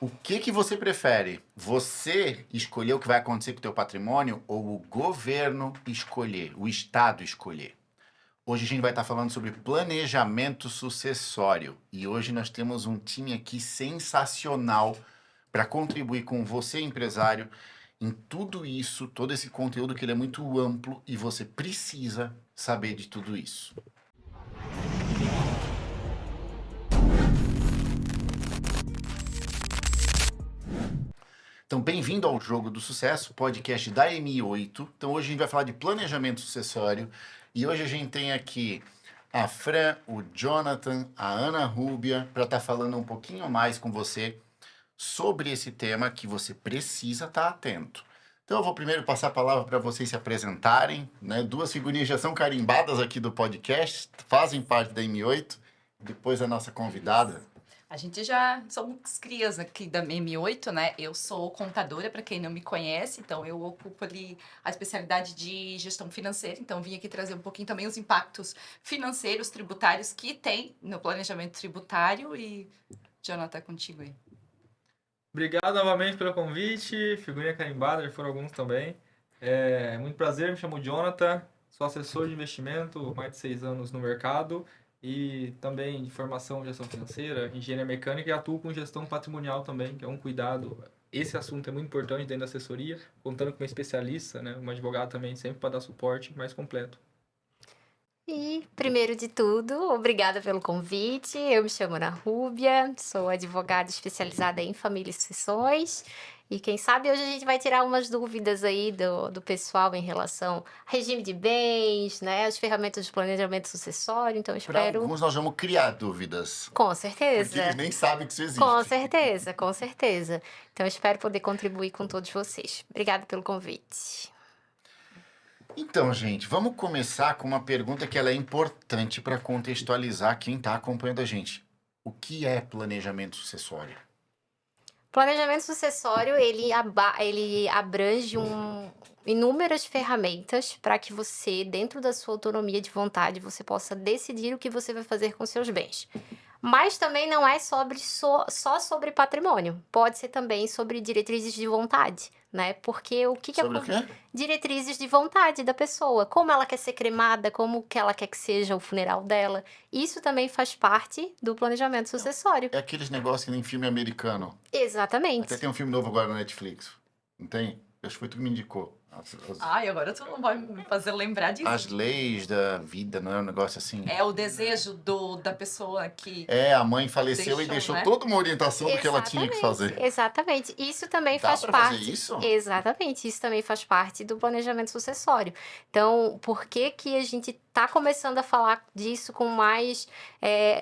O que você prefere? Você escolher o que vai acontecer com o teu patrimônio ou o governo escolher, o Estado escolher? Hoje a gente vai estar falando sobre planejamento sucessório e hoje nós temos um time aqui sensacional para contribuir com você, empresário, em tudo isso, todo esse conteúdo que ele é muito amplo e você precisa saber de tudo isso. Então, bem-vindo ao Jogo do Sucesso, podcast da M8. Então, hoje a gente vai falar de planejamento sucessório. E hoje a gente tem aqui a Fran, o Jonathan, a Ana Rúbia, para estar falando um pouquinho mais com você sobre esse tema que você precisa estar atento. Então, eu vou primeiro passar a palavra para vocês se apresentarem, né? Duas figurinhas já são carimbadas aqui do podcast, fazem parte da M8. Depois a nossa convidada. A gente já somos crias aqui da M8, né? Eu sou contadora, para quem não me conhece, então eu ocupo ali a especialidade de gestão financeira, então vim aqui trazer um pouquinho também os impactos financeiros, tributários que tem no planejamento tributário e Jonathan, contigo aí. Obrigado novamente pelo convite, figurinha carimbada, já foram alguns também. É muito prazer, me chamo Jonathan, sou assessor de investimento, mais de 6 anos no mercado e também de formação em gestão financeira, engenharia mecânica e atuo com gestão patrimonial também, que é um cuidado. Esse assunto é muito importante dentro da assessoria, contando com um especialista, né, um advogado também, sempre para dar suporte mais completo. E, primeiro de tudo, obrigada pelo convite. Eu me chamo Ana Rúbia, sou advogada especializada em família e sucessões. E quem sabe hoje a gente vai tirar umas dúvidas aí do pessoal em relação ao regime de bens, né? As ferramentas de planejamento sucessório. Então, Para espero. alguns nós vamos criar dúvidas. Com Porque certeza. eles nem sabem que isso existe. Com certeza, com certeza. Então, espero poder contribuir com todos vocês. Obrigada pelo convite. Então, gente, vamos começar com uma pergunta que ela é importante para contextualizar quem está acompanhando a gente. O que é planejamento sucessório? Planejamento sucessório, ele abrange inúmeras ferramentas para que você, dentro da sua autonomia de vontade, você possa decidir o que você vai fazer com seus bens. Mas também não é só sobre patrimônio. Pode ser também sobre diretrizes de vontade, né? Porque o que Sobre o quê? diretrizes de vontade da pessoa, como ela quer ser cremada, como que ela quer que seja o funeral dela. Isso também faz parte do planejamento sucessório. É aqueles negócios que nem filme americano. Exatamente. Até tem um filme novo agora na Netflix. Não tem? Acho que foi tu que me indicou. Ai, agora tu não vai me fazer lembrar disso. As leis da vida, não é um negócio assim? É o desejo da pessoa que... É, a mãe faleceu e deixou Né? toda uma orientação do que ela tinha que fazer. Exatamente. Isso também Dá faz pra parte. fazer isso? Exatamente. Isso também faz parte do planejamento sucessório. Então, por que que a gente está começando a falar disso com mais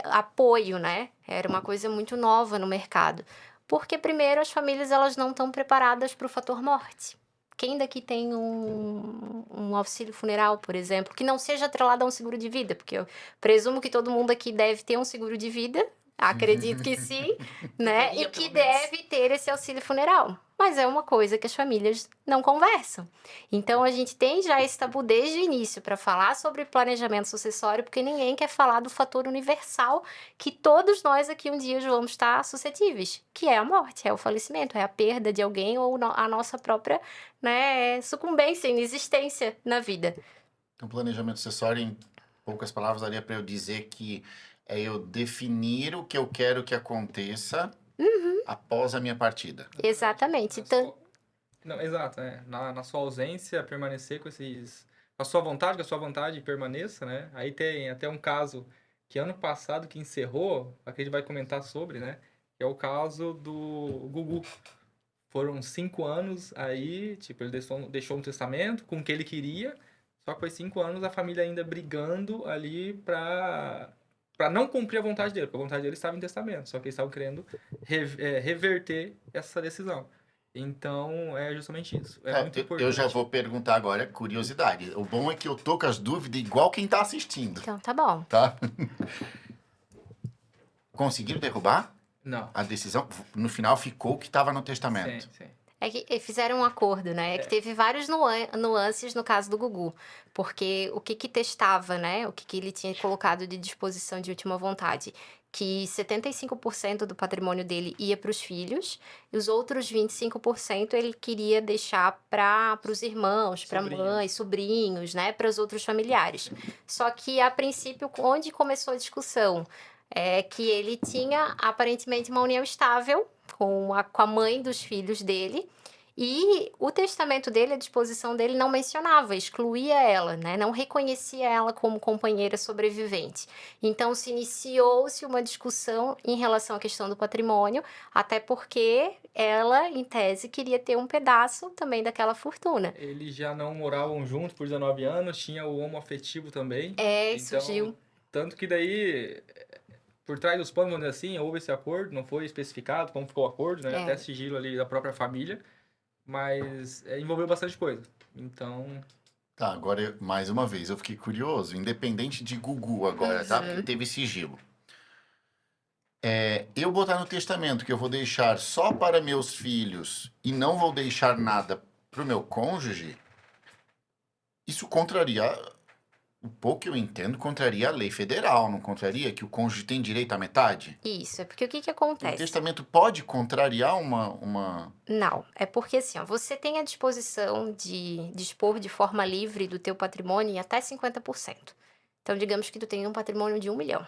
apoio, né? Era uma coisa muito nova no mercado. Porque, primeiro, as famílias elas não estão preparadas para o fator morte. Quem daqui tem um auxílio funeral, por exemplo, que não seja atrelado a um seguro de vida? Porque eu presumo que todo mundo aqui deve ter um seguro de vida, acredito que sim, né? Deveria, E que pelo menos. deve ter esse auxílio funeral. Mas é uma coisa que as famílias não conversam. Então, a gente tem já esse tabu desde o início para falar sobre planejamento sucessório, porque ninguém quer falar do fator universal que todos nós aqui um dia vamos estar suscetíveis, que é a morte, é o falecimento, é a perda de alguém ou a nossa própria, né, sucumbência, inexistência na vida. Então, planejamento sucessório, em poucas palavras, daria para eu dizer que é eu definir o que eu quero que aconteça após a minha partida. Exatamente. Na sua- Não, exato, na sua ausência, permanecer com esses... Com a sua vontade, que a sua vontade permaneça, né? Aí tem até um caso que ano passado que encerrou, aqui a gente vai comentar sobre, né? Que é o caso do Gugu. Foram 5 anos aí, tipo, ele deixou um testamento com o que ele queria, só que foi 5 anos a família ainda brigando ali pra não cumprir a vontade dele, porque a vontade dele estava em testamento, só que eles estavam querendo reverter essa decisão. Então, é justamente isso. É muito importante. Eu já vou perguntar agora, curiosidade. O bom é que eu tô com as dúvidas igual quem tá assistindo, Então, tá bom. tá? Conseguiram derrubar Não. a decisão? No final ficou o que estava no testamento. Sim. É que fizeram um acordo, né? É que teve vários nuances no caso do Gugu. Porque o que testava, né? O que ele tinha colocado de disposição de última vontade? que 75% do patrimônio dele ia para os filhos e os outros 25% ele queria deixar para os irmãos, para Sobrinhos. mãe, sobrinhos, né, para os outros familiares. Só que, a princípio, onde começou a discussão é que ele tinha aparentemente uma união estável com a mãe dos filhos dele. E o testamento dele, a disposição dele, não mencionava, excluía ela, né? Não reconhecia ela como companheira sobrevivente. Então, se iniciou-se uma discussão em relação à questão do patrimônio, até porque ela, em tese, queria ter um pedaço também daquela fortuna. Eles já não moravam juntos por 19 anos, tinha o homoafetivo também. É, Então, surgiu. tanto que daí, por trás dos panos, vamos dizer assim, houve esse acordo, não foi especificado como ficou o acordo, né? É. Até sigilo ali da própria família, mas envolveu bastante coisa. Então, Tá, agora, mais uma vez, eu fiquei curioso. Independente de Gugu agora, tá? Uhum. Porque teve sigilo. Eu botar no testamento que eu vou deixar só para meus filhos e não vou deixar nada pro meu cônjuge, isso contraria, o pouco que eu entendo, contraria a lei federal, não contraria que o cônjuge tem direito à metade? Isso, é porque o que O acontece? testamento pode contrariar uma... Não, é porque assim, ó, você tem a disposição de dispor de forma livre do teu patrimônio em até 50%. Então, digamos que tu tem um patrimônio de 1 milhão.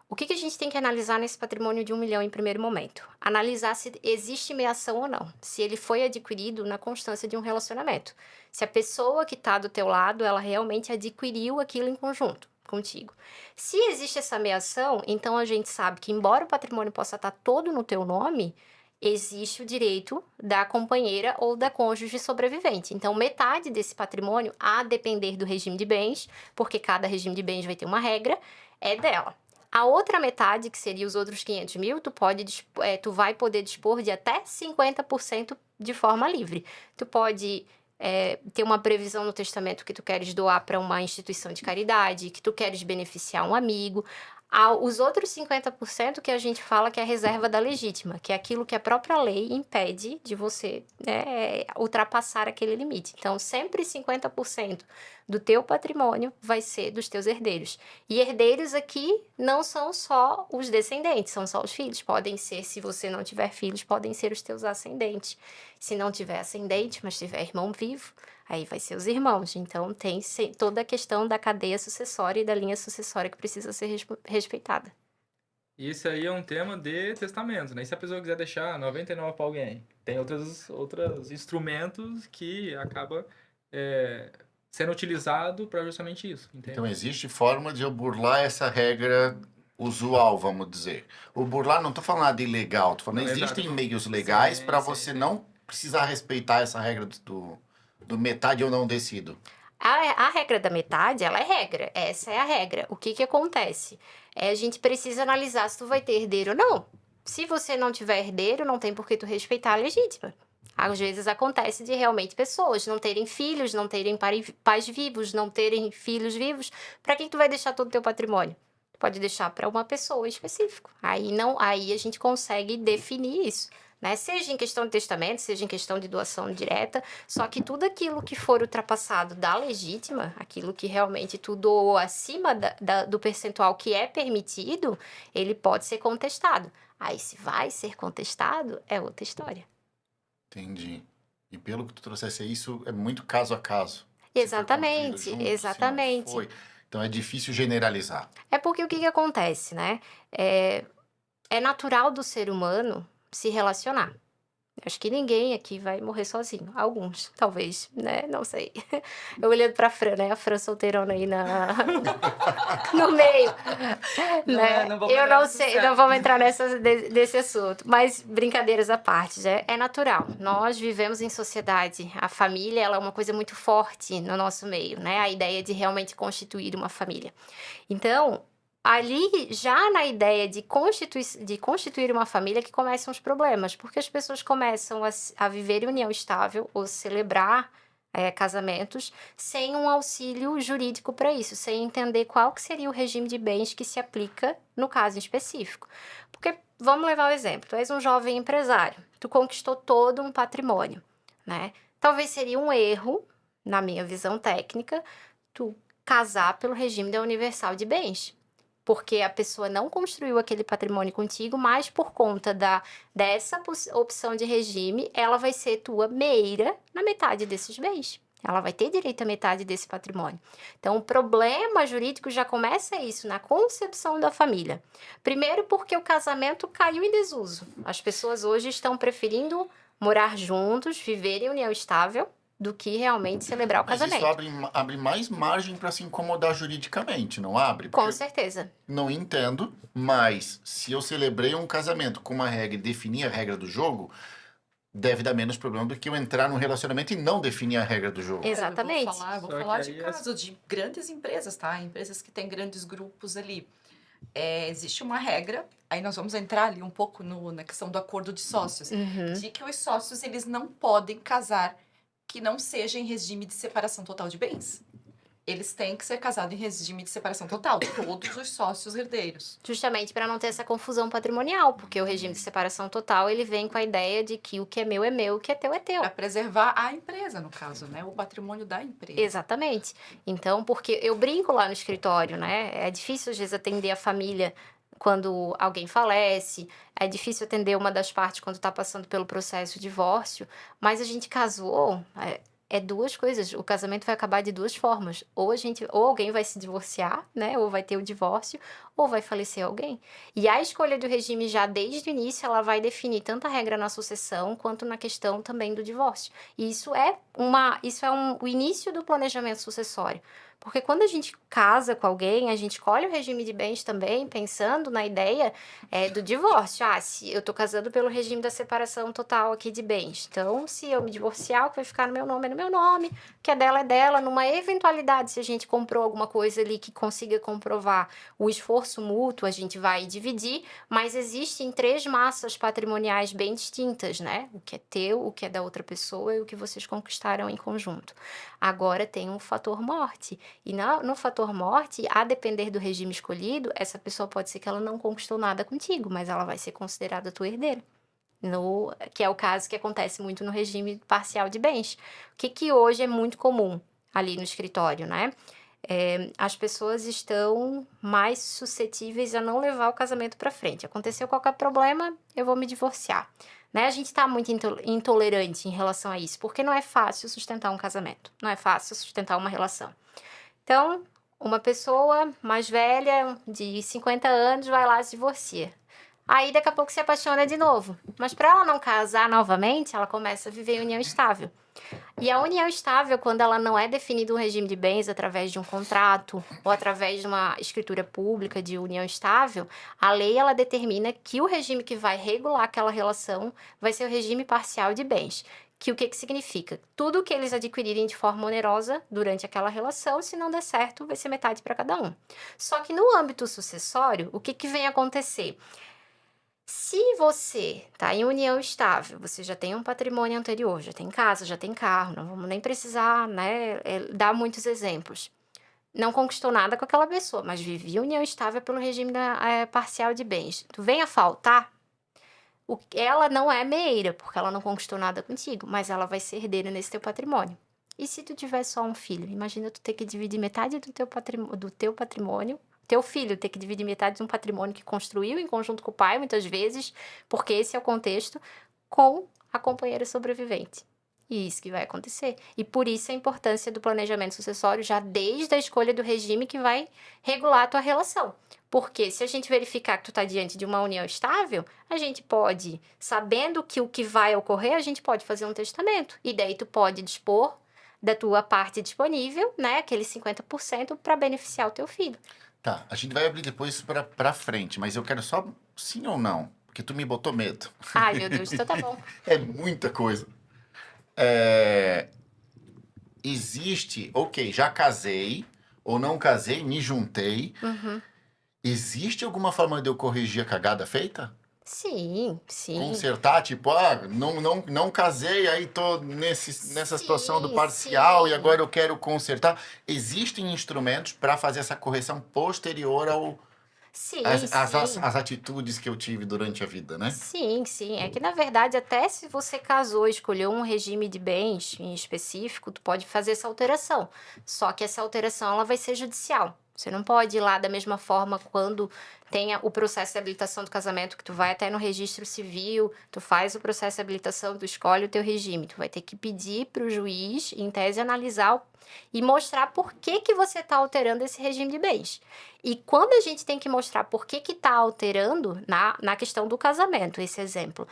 O que a gente tem que analisar nesse patrimônio de 1 milhão em primeiro momento? Analisar se existe meação ou não, se ele foi adquirido na constância de um relacionamento. Se a pessoa que está do teu lado, ela realmente adquiriu aquilo em conjunto contigo. Se existe essa meação, então a gente sabe que, embora o patrimônio possa estar todo no teu nome, existe o direito da companheira ou da cônjuge sobrevivente. Então, metade desse patrimônio, a depender do regime de bens, porque cada regime de bens vai ter uma regra, é dela. A outra metade, que seria os outros 500 mil, tu vai poder dispor de até 50% de forma livre. Tu pode ter uma previsão no testamento que tu queres doar para uma instituição de caridade, que tu queres beneficiar um amigo. Os outros 50% que a gente fala que é a reserva da legítima, que é aquilo que a própria lei impede de você ultrapassar aquele limite. Então, sempre 50% do teu patrimônio vai ser dos teus herdeiros. E herdeiros aqui não são só os descendentes, são só os filhos. Podem ser, se você não tiver filhos, podem ser os teus ascendentes. Se não tiver ascendente, mas tiver irmão vivo, aí vai ser os irmãos. Então, tem toda a questão da cadeia sucessória e da linha sucessória que precisa ser respeitada. isso aí é um tema de testamento, né? E se a pessoa quiser deixar 99 para alguém, tem outros instrumentos que acaba sendo utilizado para justamente isso, entende? Então, existe forma de eu burlar essa regra usual, vamos dizer. O burlar, não estou falando nada ilegal, estou falando, Não, existem exato. meios legais Sim, para sim, você sim. não precisar respeitar essa regra do metade eu não decido. A regra da metade, ela é regra. Essa é a regra. O que acontece? A gente precisa analisar se tu vai ter herdeiro ou não. Se você não tiver herdeiro, não tem por que tu respeitar a legítima. Às vezes acontece de realmente pessoas não terem filhos, não terem pais vivos, não terem filhos vivos. Para quem tu vai deixar todo o teu patrimônio? Tu pode deixar para uma pessoa específica. Aí a gente consegue definir isso. Né? Seja em questão de testamento, seja em questão de doação direta, só que tudo aquilo que for ultrapassado da legítima, aquilo que realmente tu doou acima do percentual que é permitido, ele pode ser contestado. Aí, se vai ser contestado, é outra história. Entendi. E pelo que tu trouxesse, isso é muito caso a caso. Exatamente, Se foi construído junto, se não exatamente. foi. Então é difícil generalizar. É porque o que acontece, né? É natural do ser humano se relacionar. Acho que ninguém aqui vai morrer sozinho. Alguns, talvez, né? Não sei. Eu olhando pra Fran, né? A Fran solteirona aí no meio. Né? Não vamos Eu entrar não nesse sei, assunto. não vamos entrar nesse assunto. Mas, brincadeiras à parte, é natural. Nós vivemos em sociedade. A família, ela é uma coisa muito forte no nosso meio, né? A ideia de realmente constituir uma família. Então, ali, já na ideia de constituir uma família, que começam os problemas, porque as pessoas começam a viver em união estável ou celebrar casamentos sem um auxílio jurídico para isso, sem entender qual que seria o regime de bens que se aplica no caso em específico. Porque, vamos levar o exemplo, tu és um jovem empresário, tu conquistou todo um patrimônio, né? Talvez seria um erro, na minha visão técnica, tu casar pelo regime da universal de bens. porque a pessoa não construiu aquele patrimônio contigo, mas por conta dessa opção de regime, ela vai ser tua meira na metade desses bens. Ela vai ter direito à metade desse patrimônio. Então, o problema jurídico já começa isso, na concepção da família. Primeiro, porque o casamento caiu em desuso. As pessoas hoje estão preferindo morar juntos, viver em união estável, do que realmente celebrar o Mas casamento. isso abre mais margem para se incomodar juridicamente, não abre? Com Porque certeza. não entendo, mas se eu celebrei um casamento com uma regra e defini a regra do jogo, deve dar menos problema do que eu entrar num relacionamento e não definir a regra do jogo. Exatamente. Vou Só falar que de aí caso de grandes empresas, tá? Empresas que têm grandes grupos ali. Existe uma regra, aí nós vamos entrar ali um pouco na questão do acordo de sócios, Uhum. de que os sócios, eles não podem casar que não seja em regime de separação total de bens. Eles têm que ser casados em regime de separação total, todos os sócios herdeiros. Justamente para não ter essa confusão patrimonial, porque o regime de separação total, ele vem com a ideia de que o que é meu, o que é teu é teu. Para preservar a empresa, no caso, né? O patrimônio da empresa. Exatamente. Então, porque eu brinco lá no escritório, né? É difícil, às vezes, atender a família quando alguém falece, é difícil atender uma das partes quando está passando pelo processo de divórcio, mas a gente casou, é duas coisas, o casamento vai acabar de duas formas, ou alguém vai se divorciar, né, ou vai ter o divórcio, ou vai falecer alguém. E a escolha do regime já desde o início, ela vai definir tanto a regra na sucessão, quanto na questão também do divórcio. E isso é o início do planejamento sucessório. Porque quando a gente casa com alguém, a gente escolhe o regime de bens também, pensando na ideia do divórcio. Se eu tô casando pelo regime da separação total aqui de bens. Então, se eu me divorciar, o que vai ficar no meu nome é no meu nome, o que é dela. Numa eventualidade, se a gente comprou alguma coisa ali que consiga comprovar o esforço mútuo, a gente vai dividir, mas existem 3 massas patrimoniais bem distintas, né? O que é teu, o que é da outra pessoa e o que vocês conquistaram em conjunto. Agora tem um fator morte. E no fator morte, a depender do regime escolhido, essa pessoa pode ser que ela não conquistou nada contigo, mas ela vai ser considerada tua herdeira. Que é o caso que acontece muito no regime parcial de bens. O que hoje é muito comum ali no escritório, né? As pessoas estão mais suscetíveis a não levar o casamento para frente. Aconteceu qualquer problema, eu vou me divorciar. Né? A gente está muito intolerante em relação a isso, porque não é fácil sustentar um casamento, não é fácil sustentar uma relação. Então, uma pessoa mais velha, de 50 anos, vai lá e se divorcia. Aí, daqui a pouco, se apaixona de novo. Mas para ela não casar novamente, ela começa a viver em união estável. E a união estável, quando ela não é definida um regime de bens através de um contrato ou através de uma escritura pública de união estável, a lei ela determina que o regime que vai regular aquela relação vai ser o regime parcial de bens. O que significa? Tudo que eles adquirirem de forma onerosa durante aquela relação, se não der certo, vai ser metade para cada um. Só que no âmbito sucessório, o que vem acontecer? Se você está em união estável, você já tem um patrimônio anterior, já tem casa, já tem carro, não vamos nem precisar, né, dar muitos exemplos. Não conquistou nada com aquela pessoa, mas vivia união estável pelo regime parcial de bens. Tu vem a faltar, ela não é meira, porque ela não conquistou nada contigo, mas ela vai ser herdeira nesse teu patrimônio. E se tu tiver só um filho? Imagina tu ter que dividir metade do teu patrimônio, teu filho ter que dividir metade de um patrimônio que construiu em conjunto com o pai, muitas vezes, porque esse é o contexto, com a companheira sobrevivente. E isso que vai acontecer. E por isso a importância do planejamento sucessório já desde a escolha do regime que vai regular a tua relação. Porque se a gente verificar que tu está diante de uma união estável, a gente pode, sabendo que o que vai ocorrer, a gente pode fazer um testamento. E daí tu pode dispor da tua parte disponível, né, aquele 50% para beneficiar o teu filho. Tá, a gente vai abrir depois isso pra frente, mas eu quero só sim ou não, porque tu me botou medo. Ai, meu Deus, então tá bom. É muita coisa. Existe, ok, já casei, ou não casei, me juntei. Uhum. Existe alguma forma de eu corrigir a cagada feita? Sim. Consertar, tipo, não casei, aí tô nessa situação do parcial sim. e agora eu quero consertar. Existem instrumentos para fazer essa correção posterior às atitudes que eu tive durante a vida, né? Sim. É que, na verdade, até se você casou e escolheu um regime de bens em específico, tu pode fazer essa alteração. Só que essa alteração ela vai ser judicial. Você não pode ir lá da mesma forma quando tenha o processo de habilitação do casamento, que tu vai até no registro civil, tu faz o processo de habilitação, tu escolhe o teu regime. Tu vai ter que pedir para o juiz, em tese, analisar e mostrar por que que você está alterando esse regime de bens. E quando a gente tem que mostrar por que está alterando, na questão do casamento, esse exemplo,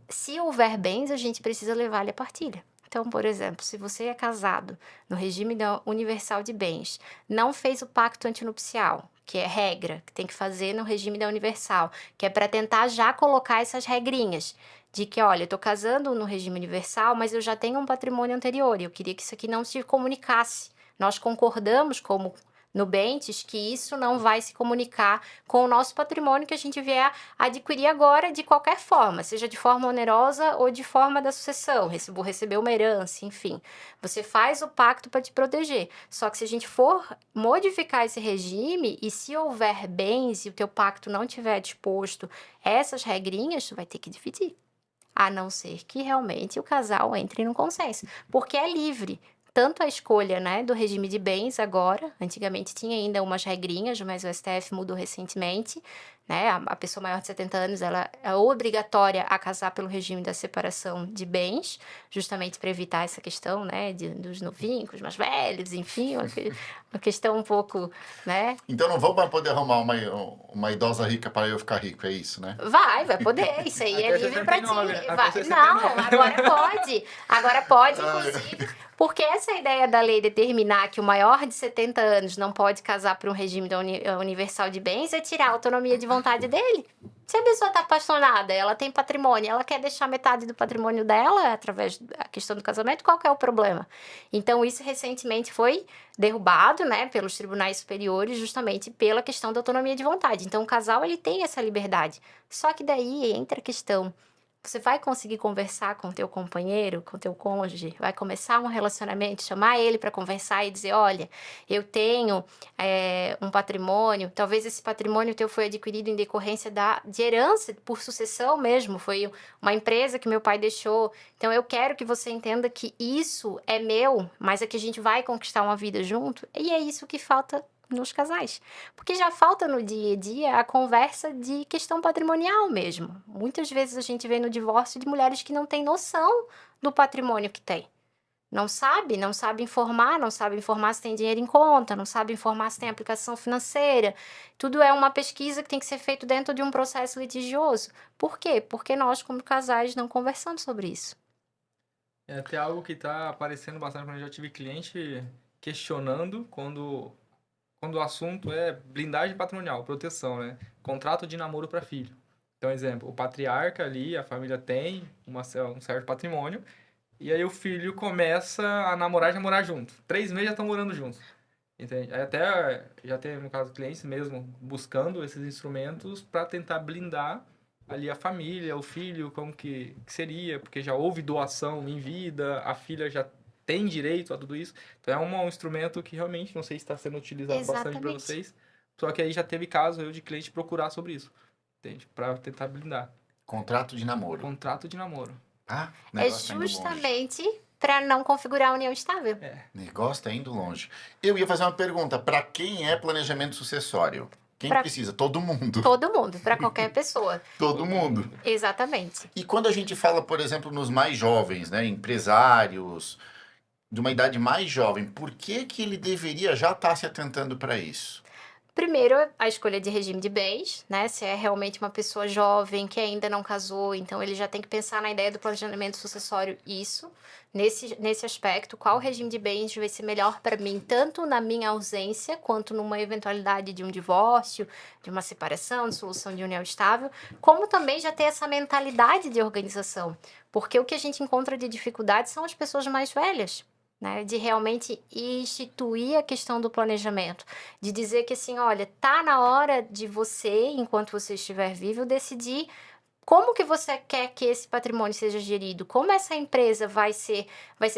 se houver bens, a gente precisa levar ele à partilha. Então, por exemplo, se você é casado no regime da universal de bens, não fez o pacto antinupcial, que é regra, que tem que fazer no regime da universal, que é para tentar já colocar essas regrinhas de que, olha, eu estou casando no regime universal, mas eu já tenho um patrimônio anterior e eu queria que isso aqui não se comunicasse. Nós concordamos como nubentes que isso não vai se comunicar com o nosso patrimônio que a gente vier adquirir agora de qualquer forma, seja de forma onerosa ou de forma da sucessão, receber uma herança, enfim. Você faz o pacto para te proteger. Só que se a gente for modificar esse regime e se houver bens e o teu pacto não tiver disposto essas regrinhas, tu vai ter que dividir. A não ser que realmente o casal entre no consenso, porque é livre. Tanto a escolha, né, do regime de bens agora, antigamente tinha ainda umas regrinhas, mas o STF mudou recentemente, né, a pessoa maior de 70 anos, ela é obrigatória a casar pelo regime da separação de bens, justamente para evitar essa questão, né, dos novinhos, os mais velhos, enfim, uma questão um pouco, né. Então não vamos poder arrumar uma idosa rica para eu ficar rico, é isso, né? Vai poder, isso aí é Até livre para ti. 69, né? Até Vai. 69. Não, agora pode, inclusive, porque essa ideia da lei determinar que o maior de 70 anos não pode casar por um regime da universal de bens é tirar a autonomia de vontade dele. Se a pessoa está apaixonada, ela tem patrimônio, ela quer deixar metade do patrimônio dela através da questão do casamento, qual que é o problema? Então, isso recentemente foi derrubado, né, pelos tribunais superiores, justamente pela questão da autonomia de vontade. Então, o casal, ele tem essa liberdade. Só que daí entra a questão: você vai conseguir conversar com o teu companheiro, com o teu cônjuge, vai começar um relacionamento, chamar ele para conversar e dizer, olha, eu tenho um patrimônio, talvez esse patrimônio teu foi adquirido em decorrência de herança, por sucessão mesmo, foi uma empresa que meu pai deixou, então eu quero que você entenda que isso é meu, mas é que a gente vai conquistar uma vida junto, e é isso que falta nos casais. Porque já falta no dia a dia a conversa de questão patrimonial mesmo. Muitas vezes a gente vê no divórcio de mulheres que não têm noção do patrimônio que tem. Não sabe informar se tem dinheiro em conta, não sabe informar se tem aplicação financeira. Tudo é uma pesquisa que tem que ser feito dentro de um processo litigioso. Por quê? Porque nós, como casais, não conversamos sobre isso. É até algo que está aparecendo bastante quando eu já tive cliente questionando quando o assunto é blindagem patrimonial, proteção, né? Contrato de namoro para filho. Então, exemplo, o patriarca ali, a família tem um certo patrimônio, e aí o filho começa a namorar e já morar junto. 3 meses já estão morando juntos. Entende? Aí até já teve, no caso, clientes mesmo buscando esses instrumentos para tentar blindar ali a família, o filho, como que seria, porque já houve doação em vida, a filha já tem direito a tudo isso. Então é um instrumento que realmente não sei se está sendo utilizado bastante para vocês. Só que aí já teve caso de cliente procurar sobre isso, entende? Para tentar blindar. Contrato de namoro. Contrato de namoro. Ah, É negócio tá indo longe. justamente para não configurar a união estável. Negócio tá indo longe. Eu ia fazer uma pergunta. Para quem é planejamento sucessório? Quem precisa? Todo mundo. Todo mundo, para qualquer pessoa. Todo mundo. Exatamente. E quando a gente fala, por exemplo, nos mais jovens, né, empresários de uma idade mais jovem, por que que ele deveria já estar se atentando para isso? Primeiro, a escolha de regime de bens, né? Se é realmente uma pessoa jovem que ainda não casou, então ele já tem que pensar na ideia do planejamento sucessório, isso. Nesse aspecto, qual regime de bens vai ser melhor para mim, tanto na minha ausência, quanto numa eventualidade de um divórcio, de uma separação, de solução de união estável, como também já ter essa mentalidade de organização. Porque o que a gente encontra de dificuldade são as pessoas mais velhas. Né, de realmente instituir a questão do planejamento, de dizer que assim, olha, tá na hora de você, enquanto você estiver vivo, decidir como que você quer que esse patrimônio seja gerido, como essa empresa vai ser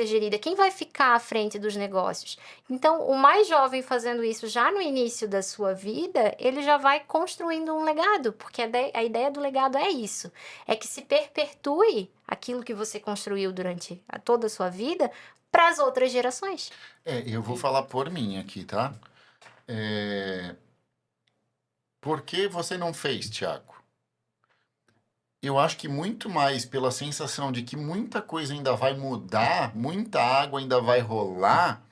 gerida, quem vai ficar à frente dos negócios. Então, o mais jovem fazendo isso já no início da sua vida, ele já vai construindo um legado, porque a ideia do legado é isso, é que se perpetue aquilo que você construiu durante toda a sua vida, para as outras gerações. Eu vou falar por mim aqui, tá? Por que você não fez, Thiago? Eu acho que muito mais pela sensação de que muita coisa ainda vai mudar, muita água ainda vai rolar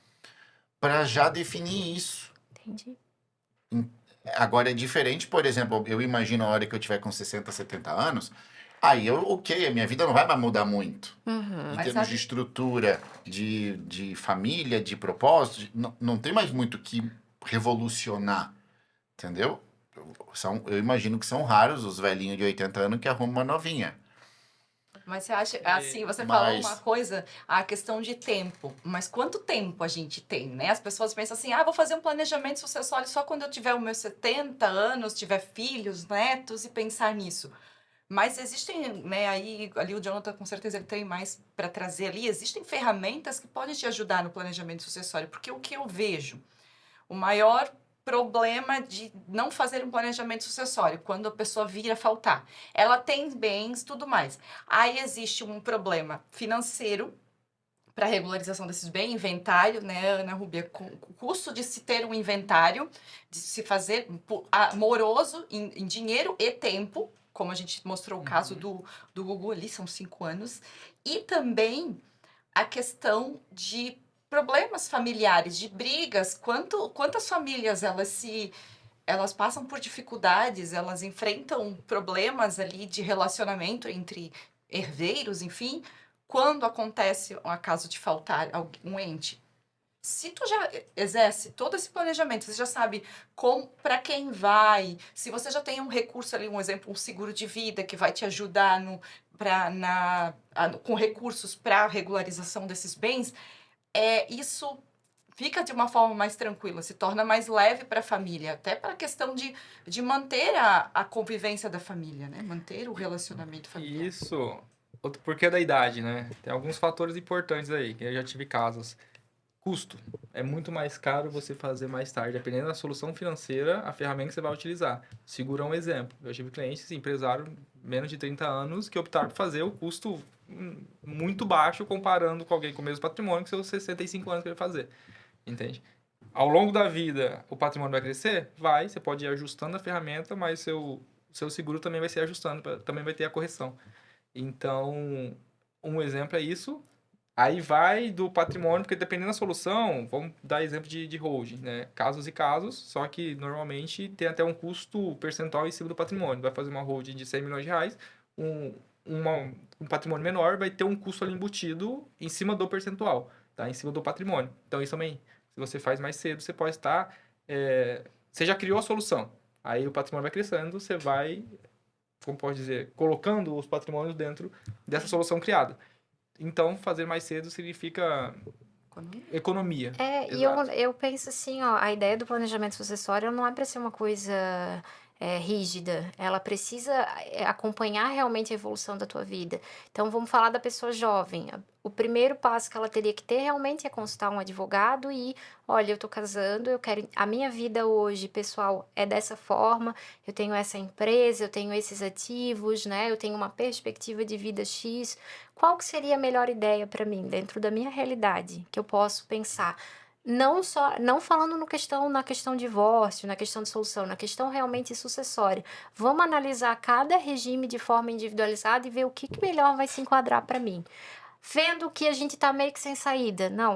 para já definir isso. Entendi. Agora é diferente, por exemplo, eu imagino a hora que eu tiver com 60, 70 anos, aí ok, a minha vida não vai mais mudar muito. Uhum. Em Mas termos sabe- de estrutura, de família, de propósito, não tem mais muito o que revolucionar, entendeu? Eu imagino que são raros os velhinhos de 80 anos que arrumam uma novinha. Mas você acha, assim, você falou uma Mas, coisa, a questão de tempo. Mas quanto tempo a gente tem, né? As pessoas pensam assim, vou fazer um planejamento sucessório só quando eu tiver os meus 70 anos, tiver filhos, netos e pensar nisso. Mas existem, né, ali o Jonathan com certeza ele tem mais para trazer ali, existem ferramentas que podem te ajudar no planejamento sucessório, porque o que eu vejo, o maior problema de não fazer um planejamento sucessório, quando a pessoa vir a faltar. Ela tem bens, tudo mais. Aí existe um problema financeiro para regularização desses bens, inventário, né, Ana Rubia, com o custo de se ter um inventário, de se fazer moroso em dinheiro e tempo, como a gente mostrou o caso do Google ali, são 5 anos, e também a questão de problemas familiares, de brigas, quantas famílias elas passam por dificuldades, elas enfrentam problemas ali de relacionamento entre herdeiros, enfim, quando acontece um caso de faltar um ente. Se tu já exerce todo esse planejamento, você já sabe como, para quem vai, se você já tem um recurso ali, um exemplo, um seguro de vida que vai te ajudar com recursos para a regularização desses bens, isso fica de uma forma mais tranquila, se torna mais leve para a família, até para a questão de manter a convivência da família, né? Manter o relacionamento familiar. Isso, outro porquê da idade, né? Tem alguns fatores importantes aí, que eu já tive casos. Custo. É muito mais caro você fazer mais tarde, dependendo da solução financeira, a ferramenta que você vai utilizar. Seguro é um exemplo. Eu tive clientes, empresário, menos de 30 anos, que optaram por fazer o custo muito baixo comparando com alguém com o mesmo patrimônio que seus 65 anos que ele fazer. Entende? Ao longo da vida, o patrimônio vai crescer? Vai, você pode ir ajustando a ferramenta, mas seu seguro também vai se ajustando, também vai ter a correção. Então, um exemplo é isso. Aí vai do patrimônio, porque dependendo da solução, vamos dar exemplo de holding, né? Casos e casos, só que normalmente tem até um custo percentual em cima do patrimônio. Vai fazer uma holding de 100 milhões de reais, um patrimônio menor vai ter um custo ali embutido em cima do percentual, tá? Em cima do patrimônio. Então, isso também, se você faz mais cedo, você pode estar... você já criou a solução, aí o patrimônio vai crescendo, você vai, como pode dizer, colocando os patrimônios dentro dessa solução criada. Então, fazer mais cedo significa economia. E eu penso assim, ó, a ideia do planejamento sucessório não é para ser uma coisa rígida, ela precisa acompanhar realmente a evolução da tua vida. Então, vamos falar da pessoa jovem. O primeiro passo que ela teria que ter realmente é consultar um advogado e, olha, eu tô casando, eu quero, a minha vida hoje, pessoal, é dessa forma, eu tenho essa empresa, eu tenho esses ativos, né? Eu tenho uma perspectiva de vida X. Qual que seria a melhor ideia para mim, dentro da minha realidade, que eu posso pensar? Não falando na questão divórcio, na questão de solução, na questão realmente sucessória. Vamos analisar cada regime de forma individualizada e ver o que melhor vai se enquadrar para mim. Vendo que a gente tá meio que sem saída. Não,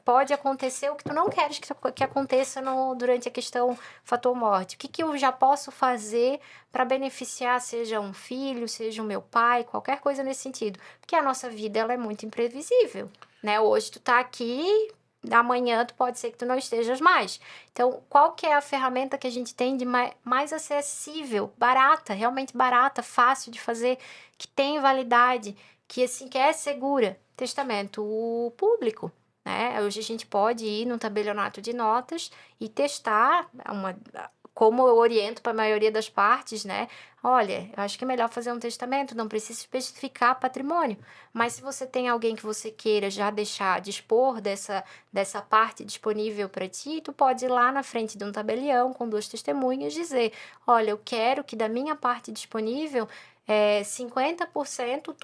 pode acontecer o que tu não queres que aconteça durante a questão fator morte. O que eu já posso fazer para beneficiar, seja um filho, seja o meu pai, qualquer coisa nesse sentido. Porque a nossa vida, ela é muito imprevisível, né? Hoje tu tá aqui, amanhã pode ser que tu não estejas mais. Então, qual que é a ferramenta que a gente tem de mais acessível, barata, realmente barata, fácil de fazer, que tem validade, que assim que é segura? Testamento público, né? Hoje a gente pode ir no tabelionato de notas e testar como eu oriento para a maioria das partes, né? Olha, eu acho que é melhor fazer um testamento, não precisa especificar patrimônio. Mas se você tem alguém que você queira já dispor dessa parte disponível para ti, tu pode ir lá na frente de um tabelião com 2 testemunhas dizer, olha, eu quero que da minha parte disponível 50%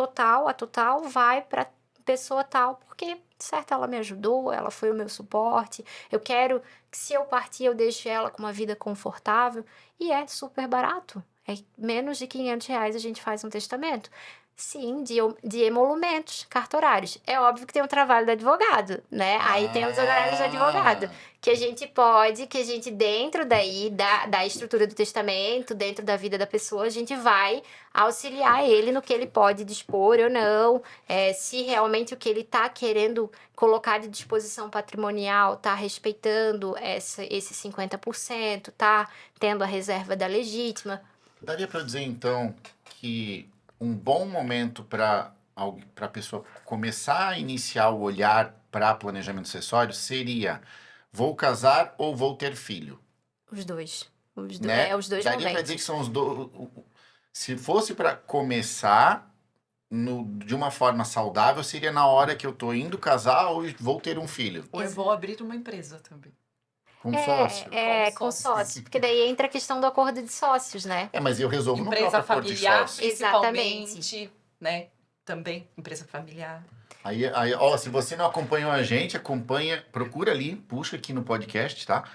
a total vai para pessoa tal, porque certo, ela me ajudou, ela foi o meu suporte, eu quero que se eu partir eu deixe ela com uma vida confortável, e é super barato, é menos de R$ 500 a gente faz um testamento. Sim, de emolumentos cartorários. É óbvio que tem o trabalho do advogado, né? Aí tem os honorários do advogado, que a gente dentro daí, da estrutura do testamento, dentro da vida da pessoa, a gente vai auxiliar ele no que ele pode dispor ou não, se realmente o que ele está querendo colocar de disposição patrimonial está respeitando esse 50%, tá tendo a reserva da legítima. Daria para dizer, então, que um bom momento para a pessoa começar a iniciar o olhar para planejamento sucessório seria: vou casar ou vou ter filho? Os dois. Né? Os dois Daria para dizer que são os dois. Se fosse para começar de uma forma saudável, seria na hora que eu tô indo casar ou vou ter um filho. Ou eu vou abrir uma empresa também. Com sócio. Com sócio. Porque daí entra a questão do acordo de sócios, né? Mas eu resolvo Empresa no próprio acordo de familiar, sócio. principalmente, né? Também, empresa familiar. Aí, ó, se você não acompanhou a gente, procura ali, puxa aqui no podcast, tá?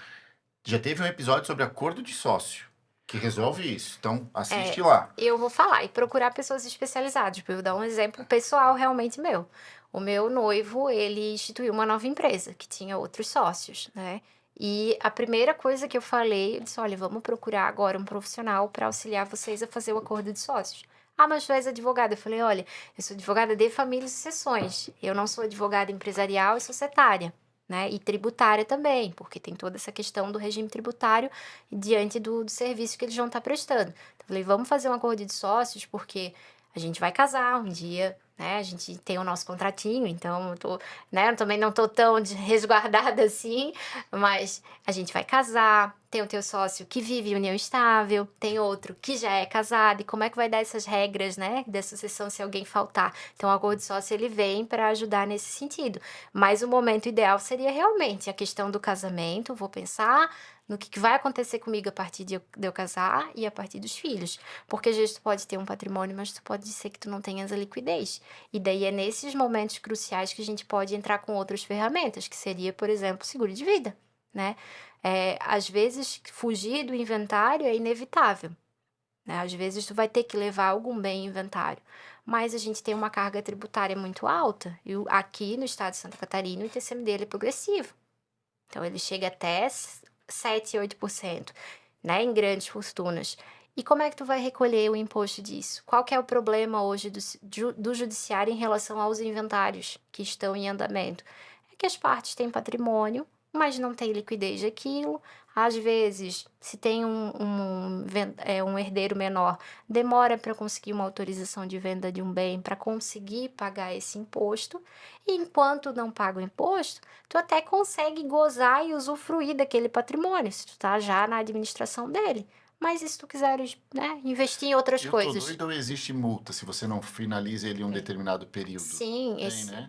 Já teve um episódio sobre acordo de sócio, que resolve isso. Então, assiste lá. Eu vou falar e procurar pessoas especializadas. Eu vou dar um exemplo pessoal realmente meu. O meu noivo, ele instituiu uma nova empresa, que tinha outros sócios, né? E a primeira coisa que eu falei, eu disse, olha, vamos procurar agora um profissional para auxiliar vocês a fazer o acordo de sócios. Ah, mas tu és advogada. Eu falei, olha, eu sou advogada de famílias e sucessões. Eu não sou advogada empresarial e societária, né? E tributária também, porque tem toda essa questão do regime tributário diante do serviço que eles vão estar prestando. Então, eu falei, vamos fazer um acordo de sócios, porque a gente vai casar um dia, né? A gente tem o nosso contratinho, então eu também não tô tão resguardada assim, mas a gente vai casar, tem o teu sócio que vive em união estável, tem outro que já é casado, e como é que vai dar essas regras, né, da sucessão se alguém faltar? Então, o acordo de sócio, ele vem para ajudar nesse sentido. Mas o momento ideal seria realmente a questão do casamento, vou pensar no que vai acontecer comigo a partir de eu casar e a partir dos filhos. Porque às vezes tu pode ter um patrimônio, mas tu pode ser que tu não tenhas a liquidez. E daí é nesses momentos cruciais que a gente pode entrar com outras ferramentas, que seria, por exemplo, seguro de vida, né? Às vezes, fugir do inventário é inevitável, né? Às vezes, tu vai ter que levar algum bem em inventário, mas a gente tem uma carga tributária muito alta. E aqui no estado de Santa Catarina, o ITCMD dele é progressivo. Então, ele chega até 7, 8%, né? Em grandes fortunas. E como é que tu vai recolher o imposto disso? Qual que é o problema hoje do judiciário em relação aos inventários que estão em andamento? É que as partes têm patrimônio, mas não tem liquidez daquilo. Às vezes, se tem um herdeiro menor, demora para conseguir uma autorização de venda de um bem para conseguir pagar esse imposto. E enquanto não paga o imposto, tu até consegue gozar e usufruir daquele patrimônio, se tu tá já na administração dele. Mas e se tu quiseres, né, investir em outras coisas? Eu tô doido ou existe multa se você não finaliza ele em um determinado período? Sim, né?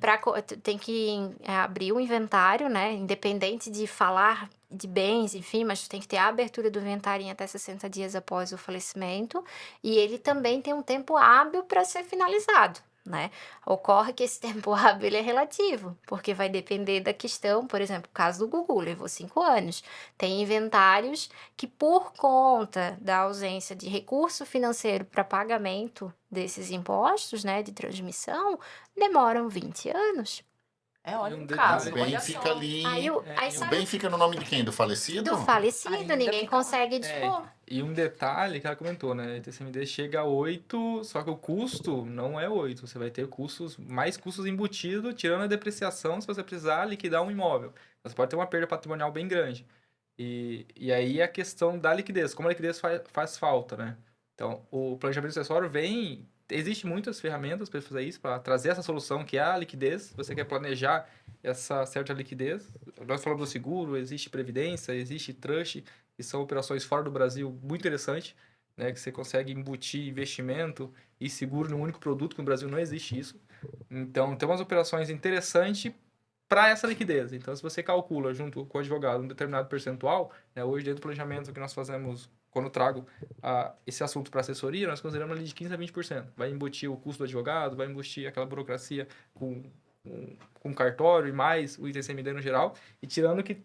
tem que abrir o inventário, né? Independente de falar de bens, enfim, mas tu tem que ter a abertura do inventário em até 60 dias após o falecimento. E ele também tem um tempo hábil para ser finalizado, né? Ocorre que esse tempo hábil ele é relativo, porque vai depender da questão, por exemplo, o caso do Gugu, levou 5 anos. Tem inventários que, por conta da ausência de recurso financeiro para pagamento desses impostos, né, de transmissão, demoram 20 anos. Olha um o detalhe. caso, O bem olha fica só. ali. Aí O sabe, bem fica no nome de quem? Do falecido? do falecido, Ainda ninguém fica lá. consegue dispor. E um detalhe que ela comentou, né? A ITCMD chega a 8, só que o custo não é 8. Você vai ter mais custos embutidos, tirando a depreciação, se você precisar liquidar um imóvel. Você pode ter uma perda patrimonial bem grande. E aí a questão da liquidez, como a liquidez faz falta, né? Então, o planejamento sucessório Existem muitas ferramentas para fazer isso, para trazer essa solução que é a liquidez. Você quer planejar essa certa liquidez. Nós falamos do seguro, existe previdência, existe trust, que são operações fora do Brasil muito interessantes, né? Que você consegue embutir investimento e seguro num único produto, que no Brasil não existe isso. Então, tem umas operações interessantes para essa liquidez. Então, se você calcula junto com o advogado um determinado percentual, né, hoje dentro do planejamento que nós fazemos, quando eu trago esse assunto para assessoria, nós consideramos ali de 15% a 20%. Vai embutir o custo do advogado, vai embutir aquela burocracia com com cartório e mais o ITCMD no geral, e tirando que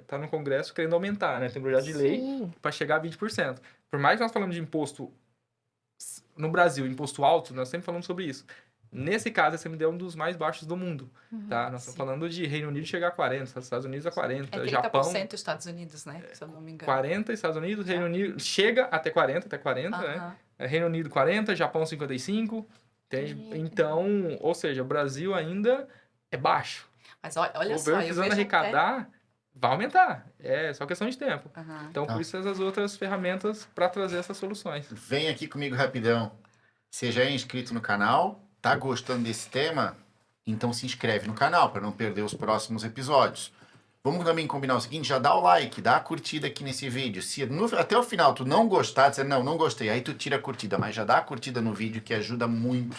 tá no Congresso querendo aumentar, né? Tem um projeto de lei Sim. para chegar a 20%. Por mais que nós falamos de imposto no Brasil, imposto alto, nós sempre falamos sobre isso. Nesse caso, a ITCMD é um dos mais baixos do mundo, tá? Nós estamos falando de Reino Unido chegar a 40, Estados Unidos a 40, 30% Japão Estados Unidos, né? Se eu não me engano. 40, Estados Unidos, Reino Unido chega até 40, né? Aham. Reino Unido 40, Japão 55, entende? Então, ou seja, o Brasil ainda é baixo. Mas olha O só, governo eu precisando vejo arrecadar, vai aumentar. É só questão de tempo. Aham. Então, por isso essas outras ferramentas para trazer essas soluções. Vem aqui comigo rapidão. Você já é inscrito no canal? Tá gostando desse tema? Então se inscreve no canal para não perder os próximos episódios. Vamos também combinar o seguinte, já dá o like, dá a curtida aqui nesse vídeo. Se até o final tu não gostar, dizer não gostei, aí tu tira a curtida, mas já dá a curtida no vídeo que ajuda muito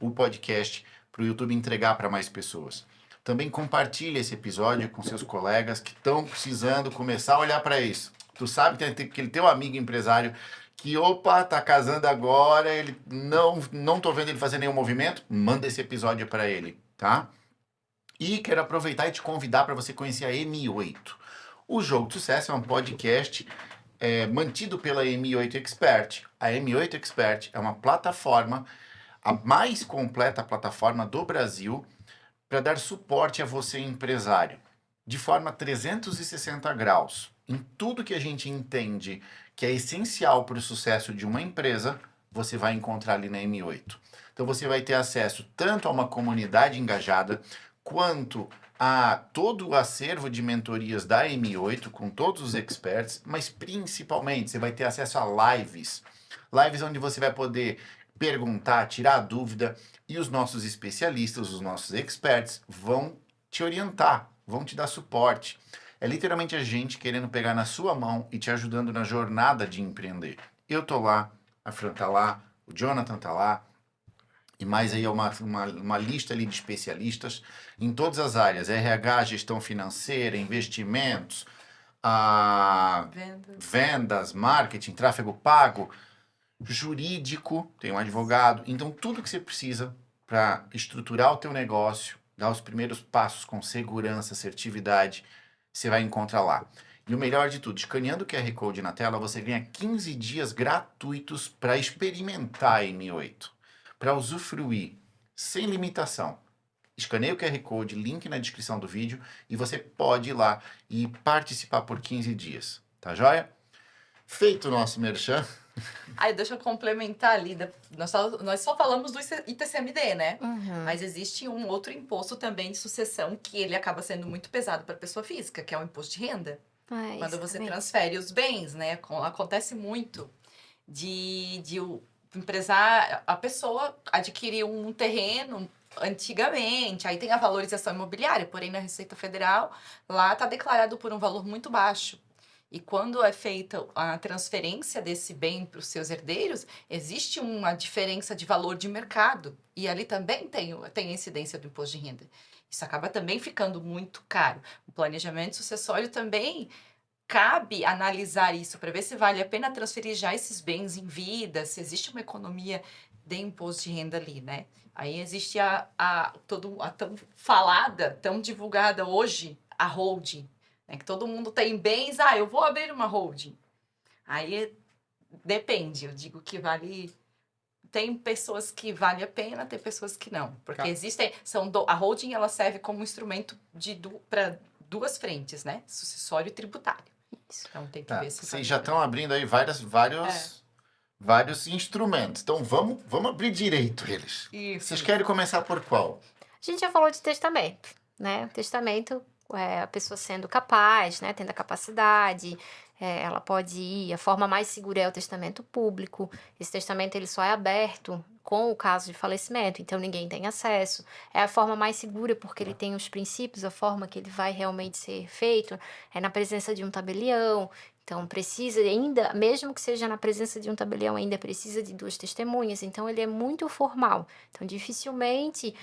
o podcast para o YouTube entregar para mais pessoas. Também compartilha esse episódio com seus colegas que estão precisando começar a olhar para isso. Tu sabe que tem aquele teu amigo empresário que, tá casando agora, ele não tô vendo ele fazer nenhum movimento, manda esse episódio para ele, tá? E quero aproveitar e te convidar para você conhecer a M8. O Jogo de Sucesso é um podcast mantido pela M8 Expert. A M8 Expert é uma plataforma, a mais completa plataforma do Brasil, para dar suporte a você, empresário, de forma 360 graus. Em tudo que a gente entende que é essencial para o sucesso de uma empresa, você vai encontrar ali na M8. Então você vai ter acesso tanto a uma comunidade engajada, quanto a todo o acervo de mentorias da M8, com todos os experts, mas principalmente você vai ter acesso a lives. Lives onde você vai poder perguntar, tirar dúvida, e os nossos especialistas, os nossos experts, vão te orientar, vão te dar suporte. É literalmente a gente querendo pegar na sua mão e te ajudando na jornada de empreender. Eu tô lá, a Fran tá lá, o Jonathan tá lá, e mais aí uma lista ali de especialistas em todas as áreas, RH, gestão financeira, investimentos, vendas, marketing, tráfego pago, jurídico, tem um advogado. Então, tudo que você precisa para estruturar o teu negócio, dar os primeiros passos com segurança, assertividade, você vai encontrar lá. E o melhor de tudo, escaneando o QR Code na tela, você ganha 15 dias gratuitos para experimentar a M8, para usufruir, sem limitação. Escaneie o QR Code, link na descrição do vídeo, e você pode ir lá e participar por 15 dias. Tá joia? Feito o nosso merchan. Aí, deixa eu complementar ali. Nós só falamos do ITCMD, né? Uhum. Mas existe um outro imposto também de sucessão que ele acaba sendo muito pesado para a pessoa física, que é o imposto de renda. Quando Isso você também. transfere os bens, né? Acontece muito de o empresário, a pessoa adquiriu um terreno antigamente, aí tem a valorização imobiliária, porém na Receita Federal, lá está declarado por um valor muito baixo. E quando é feita a transferência desse bem para os seus herdeiros, existe uma diferença de valor de mercado. E ali também tem a incidência do imposto de renda. Isso acaba também ficando muito caro. O planejamento sucessório também cabe analisar isso para ver se vale a pena transferir já esses bens em vida, se existe uma economia de imposto de renda ali, né? Aí existe a tão falada, tão divulgada hoje, a holding. Que todo mundo tem bens, eu vou abrir uma holding. Aí depende, eu digo que vale. Tem pessoas que vale a pena, tem pessoas que não. Porque existem. A holding ela serve como instrumento para duas frentes, né? Sucessório e tributário. Então tem que ver se. Vocês já estão abrindo aí vários instrumentos. Então vamos abrir direito eles. Isso. Vocês querem começar por qual? A gente já falou de testamento, né? O testamento, a pessoa sendo capaz, né? Tendo a capacidade, ela pode ir. A forma mais segura é o testamento público. Esse testamento ele só é aberto com o caso de falecimento, então ninguém tem acesso. É a forma mais segura porque ele tem os princípios, a forma que ele vai realmente ser feito é na presença de um tabelião. Então, precisa ainda, mesmo que seja na presença de um tabelião, ainda precisa de duas testemunhas. Então, ele é muito formal. Então, dificilmente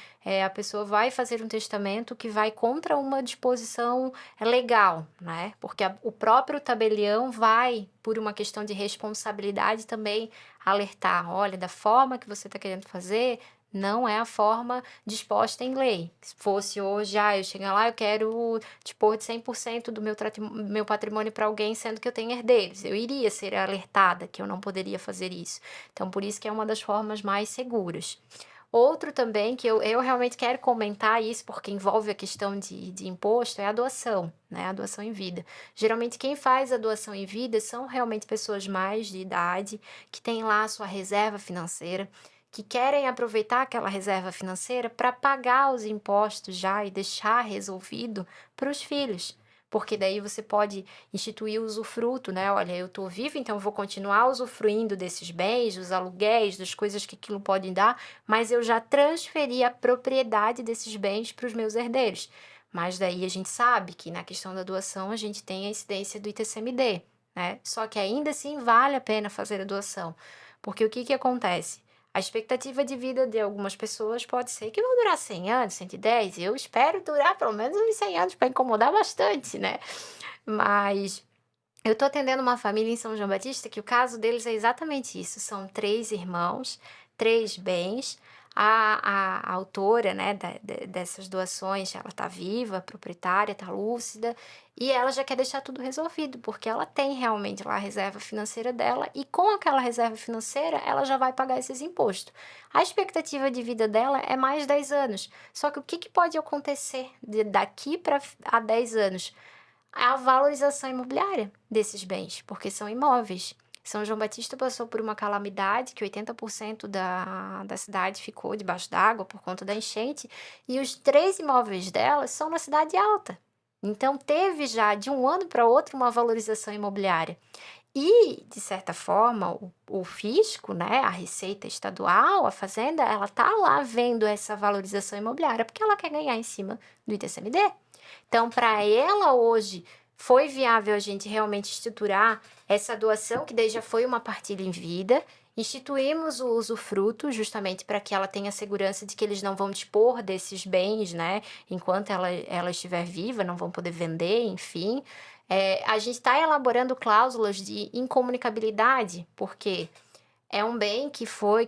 a pessoa vai fazer um testamento que vai contra uma disposição legal, né? Porque o próprio tabelião vai, por uma questão de responsabilidade, também alertar. Olha, da forma que você está querendo fazer, Não é a forma disposta em lei. Se fosse hoje, eu chegar lá, eu quero dispor de 100% do meu patrimônio para alguém, sendo que eu tenho herdeiros. Eu iria ser alertada que eu não poderia fazer isso. Então, por isso que é uma das formas mais seguras. Outro também que eu realmente quero comentar isso, porque envolve a questão de imposto, é a doação, né? A doação em vida. Geralmente, quem faz a doação em vida são realmente pessoas mais de idade, que têm lá a sua reserva financeira, que querem aproveitar aquela reserva financeira para pagar os impostos já e deixar resolvido para os filhos. Porque daí você pode instituir o usufruto, né? Olha, eu estou vivo, então eu vou continuar usufruindo desses bens, dos aluguéis, das coisas que aquilo pode dar, mas eu já transferi a propriedade desses bens para os meus herdeiros. Mas daí a gente sabe que na questão da doação a gente tem a incidência do ITCMD, né? Só que ainda assim vale a pena fazer a doação. Porque o que acontece? A expectativa de vida de algumas pessoas pode ser que vão durar 100 anos, 110. Eu espero durar pelo menos uns 100 anos para incomodar bastante, né? Mas eu tô atendendo uma família em São João Batista que o caso deles é exatamente isso. São 3 irmãos, 3 bens. A autora, né, dessas doações, ela tá viva, proprietária, tá lúcida, e ela já quer deixar tudo resolvido, porque ela tem realmente lá a reserva financeira dela, e com aquela reserva financeira, ela já vai pagar esses impostos. A expectativa de vida dela é mais 10 anos. Só que o que pode acontecer daqui para a 10 anos? A valorização imobiliária desses bens, porque são imóveis. São João Batista passou por uma calamidade que 80% da cidade ficou debaixo d'água por conta da enchente, e os 3 imóveis dela são na cidade alta. Então, teve já de um ano para outro uma valorização imobiliária. E, de certa forma, o fisco, né, a Receita Estadual, a Fazenda, ela tá lá vendo essa valorização imobiliária porque ela quer ganhar em cima do ITCMD. Então, para ela hoje, foi viável a gente realmente estruturar essa doação, que daí já foi uma partilha em vida. Instituímos o usufruto, justamente para que ela tenha segurança de que eles não vão dispor desses bens, né? Enquanto ela estiver viva, não vão poder vender, enfim. A gente está elaborando cláusulas de incomunicabilidade, porque é um bem que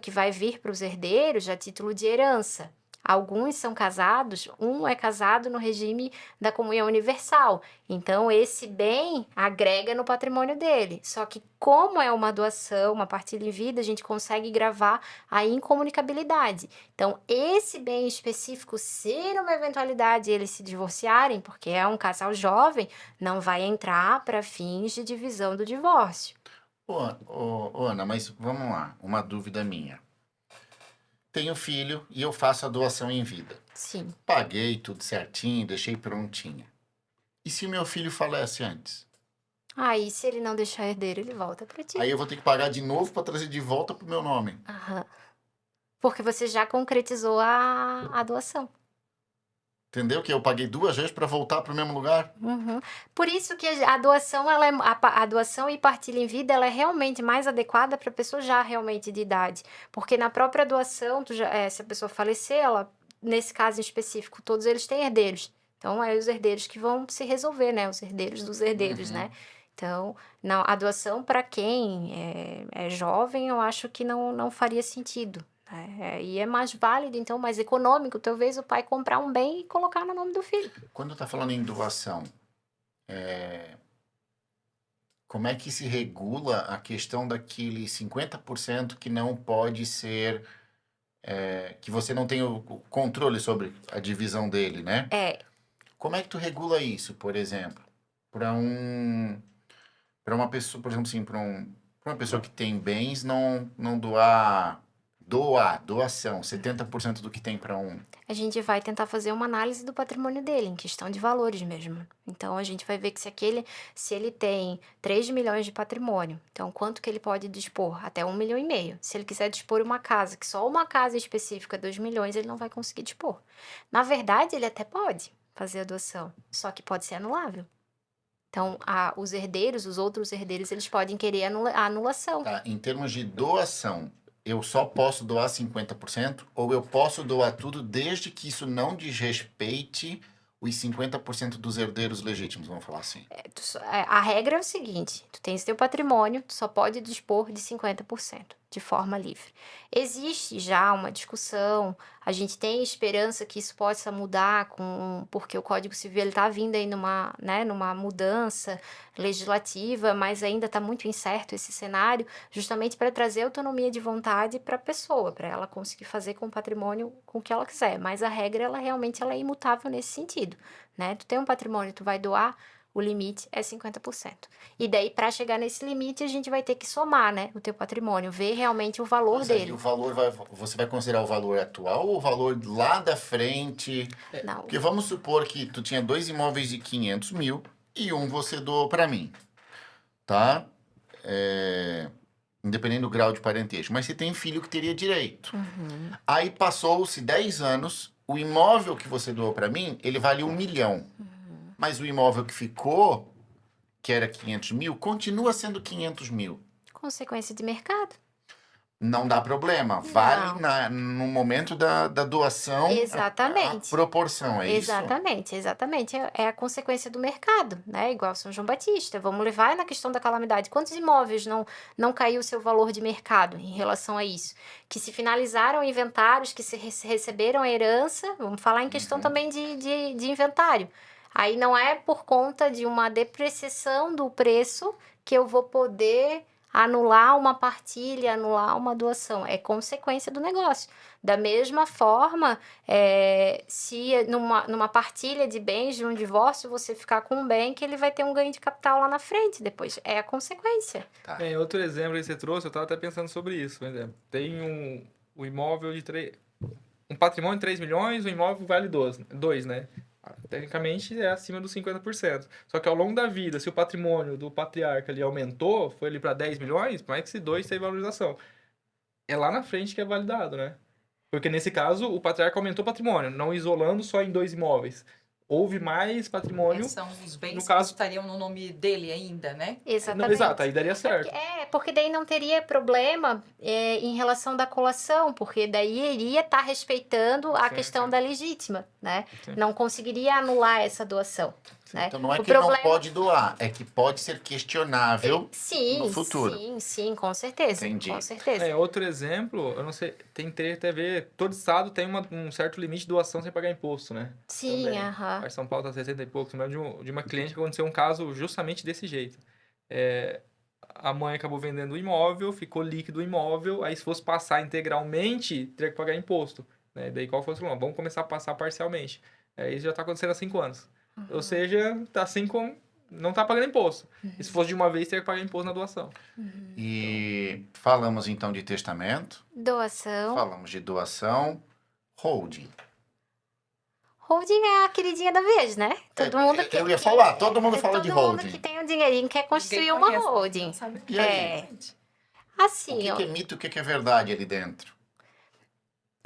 vai vir para os herdeiros a título de herança. Alguns são casados, um é casado no regime da comunhão universal. Então, esse bem agrega no patrimônio dele. Só que, como é uma doação, uma partilha em vida, a gente consegue gravar a incomunicabilidade. Então, esse bem específico, se numa eventualidade eles se divorciarem, porque é um casal jovem, não vai entrar para fins de divisão do divórcio. Ana, mas vamos lá, uma dúvida minha. Tenho filho e eu faço a doação em vida. Sim. Paguei tudo certinho, deixei prontinha. E se o meu filho falece antes? Aí, se ele não deixar herdeiro, ele volta para ti. Aí eu vou ter que pagar de novo para trazer de volta pro meu nome. Aham. Porque você já concretizou a doação. Entendeu? Que eu paguei 2 vezes para voltar pro mesmo lugar? Uhum. Por isso que a doação, a doação e partilha em vida, ela é realmente mais adequada para pessoa já realmente de idade. Porque na própria doação, se a pessoa falecer, nesse caso em específico, todos eles têm herdeiros. Então, é os herdeiros que vão se resolver, né? Os herdeiros dos herdeiros, né? Então, não, a doação para quem é jovem, eu acho que não faria sentido. E é mais válido, então, mais econômico, talvez o pai comprar um bem e colocar no nome do filho. Quando tá falando em doação, como é que se regula a questão daquele 50% que não pode ser, que você não tem o controle sobre a divisão dele, né? Como é que tu regula isso, por exemplo? Para uma pessoa, por exemplo, assim, para uma pessoa que tem bens, não doação, 70% do que tem para um. A gente vai tentar fazer uma análise do patrimônio dele, em questão de valores mesmo. Então, a gente vai ver que se ele tem 3 milhões de patrimônio, então quanto que ele pode dispor? Até 1,5 milhão. Se ele quiser dispor uma casa, que só uma casa específica é 2 milhões, ele não vai conseguir dispor. Na verdade, ele até pode fazer a doação, só que pode ser anulável. Então, os outros herdeiros, eles podem querer a anulação. Tá, em termos de doação, eu só posso doar 50% ou eu posso doar tudo desde que isso não desrespeite os 50% dos herdeiros legítimos, vamos falar assim. A regra é o seguinte, tu tens teu patrimônio, tu só pode dispor de 50%. de forma livre. Existe já uma discussão, a gente tem esperança que isso possa mudar, porque o Código Civil está vindo aí numa mudança legislativa, mas ainda está muito incerto esse cenário, justamente para trazer autonomia de vontade para a pessoa, para ela conseguir fazer com o patrimônio com o que ela quiser. Mas a regra, ela realmente é imutável nesse sentido, né? Tu tem um patrimônio, tu vai doar, o limite é 50%. E daí, para chegar nesse limite, a gente vai ter que somar, né, o teu patrimônio, ver realmente o valor Pois dele. E o valor você vai considerar o valor atual ou o valor lá da frente? Não. Porque vamos supor que tu tinha 2 imóveis de 500 mil e um você doou para mim, tá? Independente do grau de parentesco. Mas você tem filho que teria direito. Uhum. Aí passou-se 10 anos, o imóvel que você doou para mim, ele vale 1 milhão. Mas o imóvel que ficou, que era 500 mil, continua sendo 500 mil. Consequência de mercado. Não dá problema. Vale no momento da doação Exatamente. a proporção, é isso? Exatamente. É a consequência do mercado, né? Igual São João Batista. Vamos levar na questão da calamidade. Quantos imóveis não caiu o seu valor de mercado em relação a isso? Que se finalizaram inventários, que se receberam a herança. Vamos falar em questão também de inventário. Aí não é por conta de uma depreciação do preço que eu vou poder anular uma partilha, anular uma doação. É consequência do negócio. Da mesma forma, se numa partilha de bens de um divórcio, você ficar com um bem que ele vai ter um ganho de capital lá na frente depois. É a consequência. Tá. Bem, outro exemplo que você trouxe, eu estava até pensando sobre isso. Por exemplo, tem um imóvel de um patrimônio de 3 milhões, o imóvel vale 2, né? Tecnicamente é acima dos 50%. Só que ao longo da vida, se o patrimônio do patriarca ali aumentou, foi ali para 10 milhões, mais que se 2 tem valorização. É lá na frente que é validado, né? Porque nesse caso, o patriarca aumentou o patrimônio, não isolando só em 2 imóveis. Houve mais patrimônio. São os bens no caso, que estariam no nome dele ainda, né? Exatamente. Não, exato, aí daria certo. Porque daí não teria problema em relação da colação, porque daí iria estar respeitando a questão da legítima, né? Sim. Não conseguiria anular essa doação. Né? Então não é que ele não pode doar, é que pode ser questionável no futuro. Sim, com certeza. Entendi. Com certeza. Outro exemplo, eu não sei, tem que ter até ver, todo estado tem um certo limite de doação sem pagar imposto, né? Sim, aham. Mas São Paulo tá 60 e poucos, mas de uma cliente que aconteceu um caso justamente desse jeito. A mãe acabou vendendo o imóvel, ficou líquido o imóvel, aí se fosse passar integralmente, teria que pagar imposto. Né? Daí qual fosse o problema? Vamos começar a passar parcialmente. Isso já está acontecendo há 5 anos. Ou seja, tá assim como não tá pagando imposto. E se fosse de uma vez, teria que pagar imposto na doação. E falamos então de testamento, Doação. falamos de doação, holding. Holding é a queridinha da vez, né? Todo mundo eu ia falar, todo mundo fala de Todo holding. mundo que tem um dinheirinho quer construir Ninguém uma conhece, holding. não sabe. E aí? Assim, O que é mito e o que é verdade ali dentro?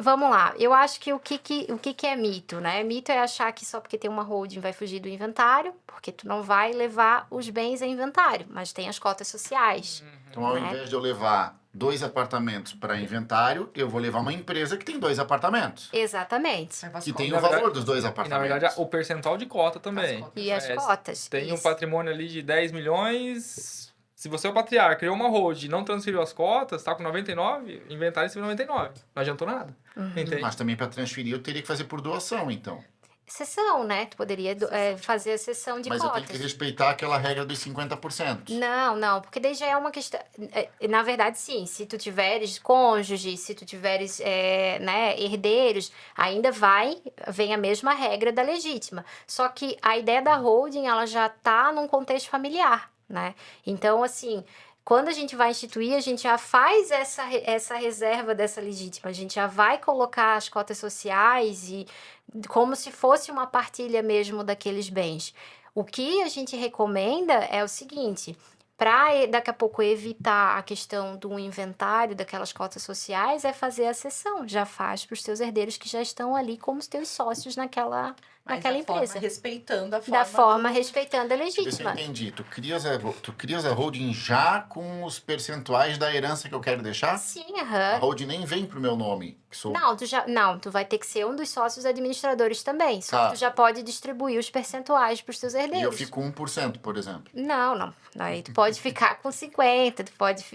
vamos lá. Eu acho que o que é mito, né? Mito é achar que só porque tem uma holding vai fugir do inventário, porque tu não vai levar os bens a inventário, mas tem as cotas sociais. Então, ao invés de eu levar 2 apartamentos para inventário, eu vou levar uma empresa que tem 2 apartamentos. Exatamente. Que tem Na o valor verdade- dos 2 E, na apartamentos. verdade, o percentual de cota também. As cotas. E as cotas. Tem um isso. patrimônio ali de 10 milhões. Se você é o patriarca, criou uma hold e não transferiu as cotas, tá com 99, inventário em cima de 99. Não adiantou nada. Entende? Mas também para transferir eu teria que fazer por doação, então. Sessão, né? Tu poderia fazer a sessão de Mas eu cotas. tenho que respeitar aquela regra dos 50%. Não, porque daí já é uma questão. Na verdade, sim, se tu tiveres cônjuge, se tu tiveres herdeiros, ainda vem a mesma regra da legítima. Só que a ideia da holding, ela já tá num contexto familiar, né? Então, assim, quando a gente vai instituir, a gente já faz essa reserva dessa legítima, a gente já vai colocar as cotas sociais e como se fosse uma partilha mesmo daqueles bens. O que a gente recomenda é o seguinte, para daqui a pouco evitar a questão do inventário daquelas cotas sociais, é fazer a cessão. Já faz para os teus herdeiros que já estão ali como os teus sócios naquela empresa. Respeitando a Da forma respeitando a Deixa eu ver se eu legítima. entendi. Tu crias a holding já com os percentuais da herança que eu quero deixar? Sim, A aham. holding nem vem pro meu nome. que sou... Não, tu vai ter que ser um dos sócios administradores também. Só Tá. que tu já pode distribuir os percentuais para os teus E eu herdeiros. fico 1%, por exemplo. Não. Aí tu pode ficar com 50, tu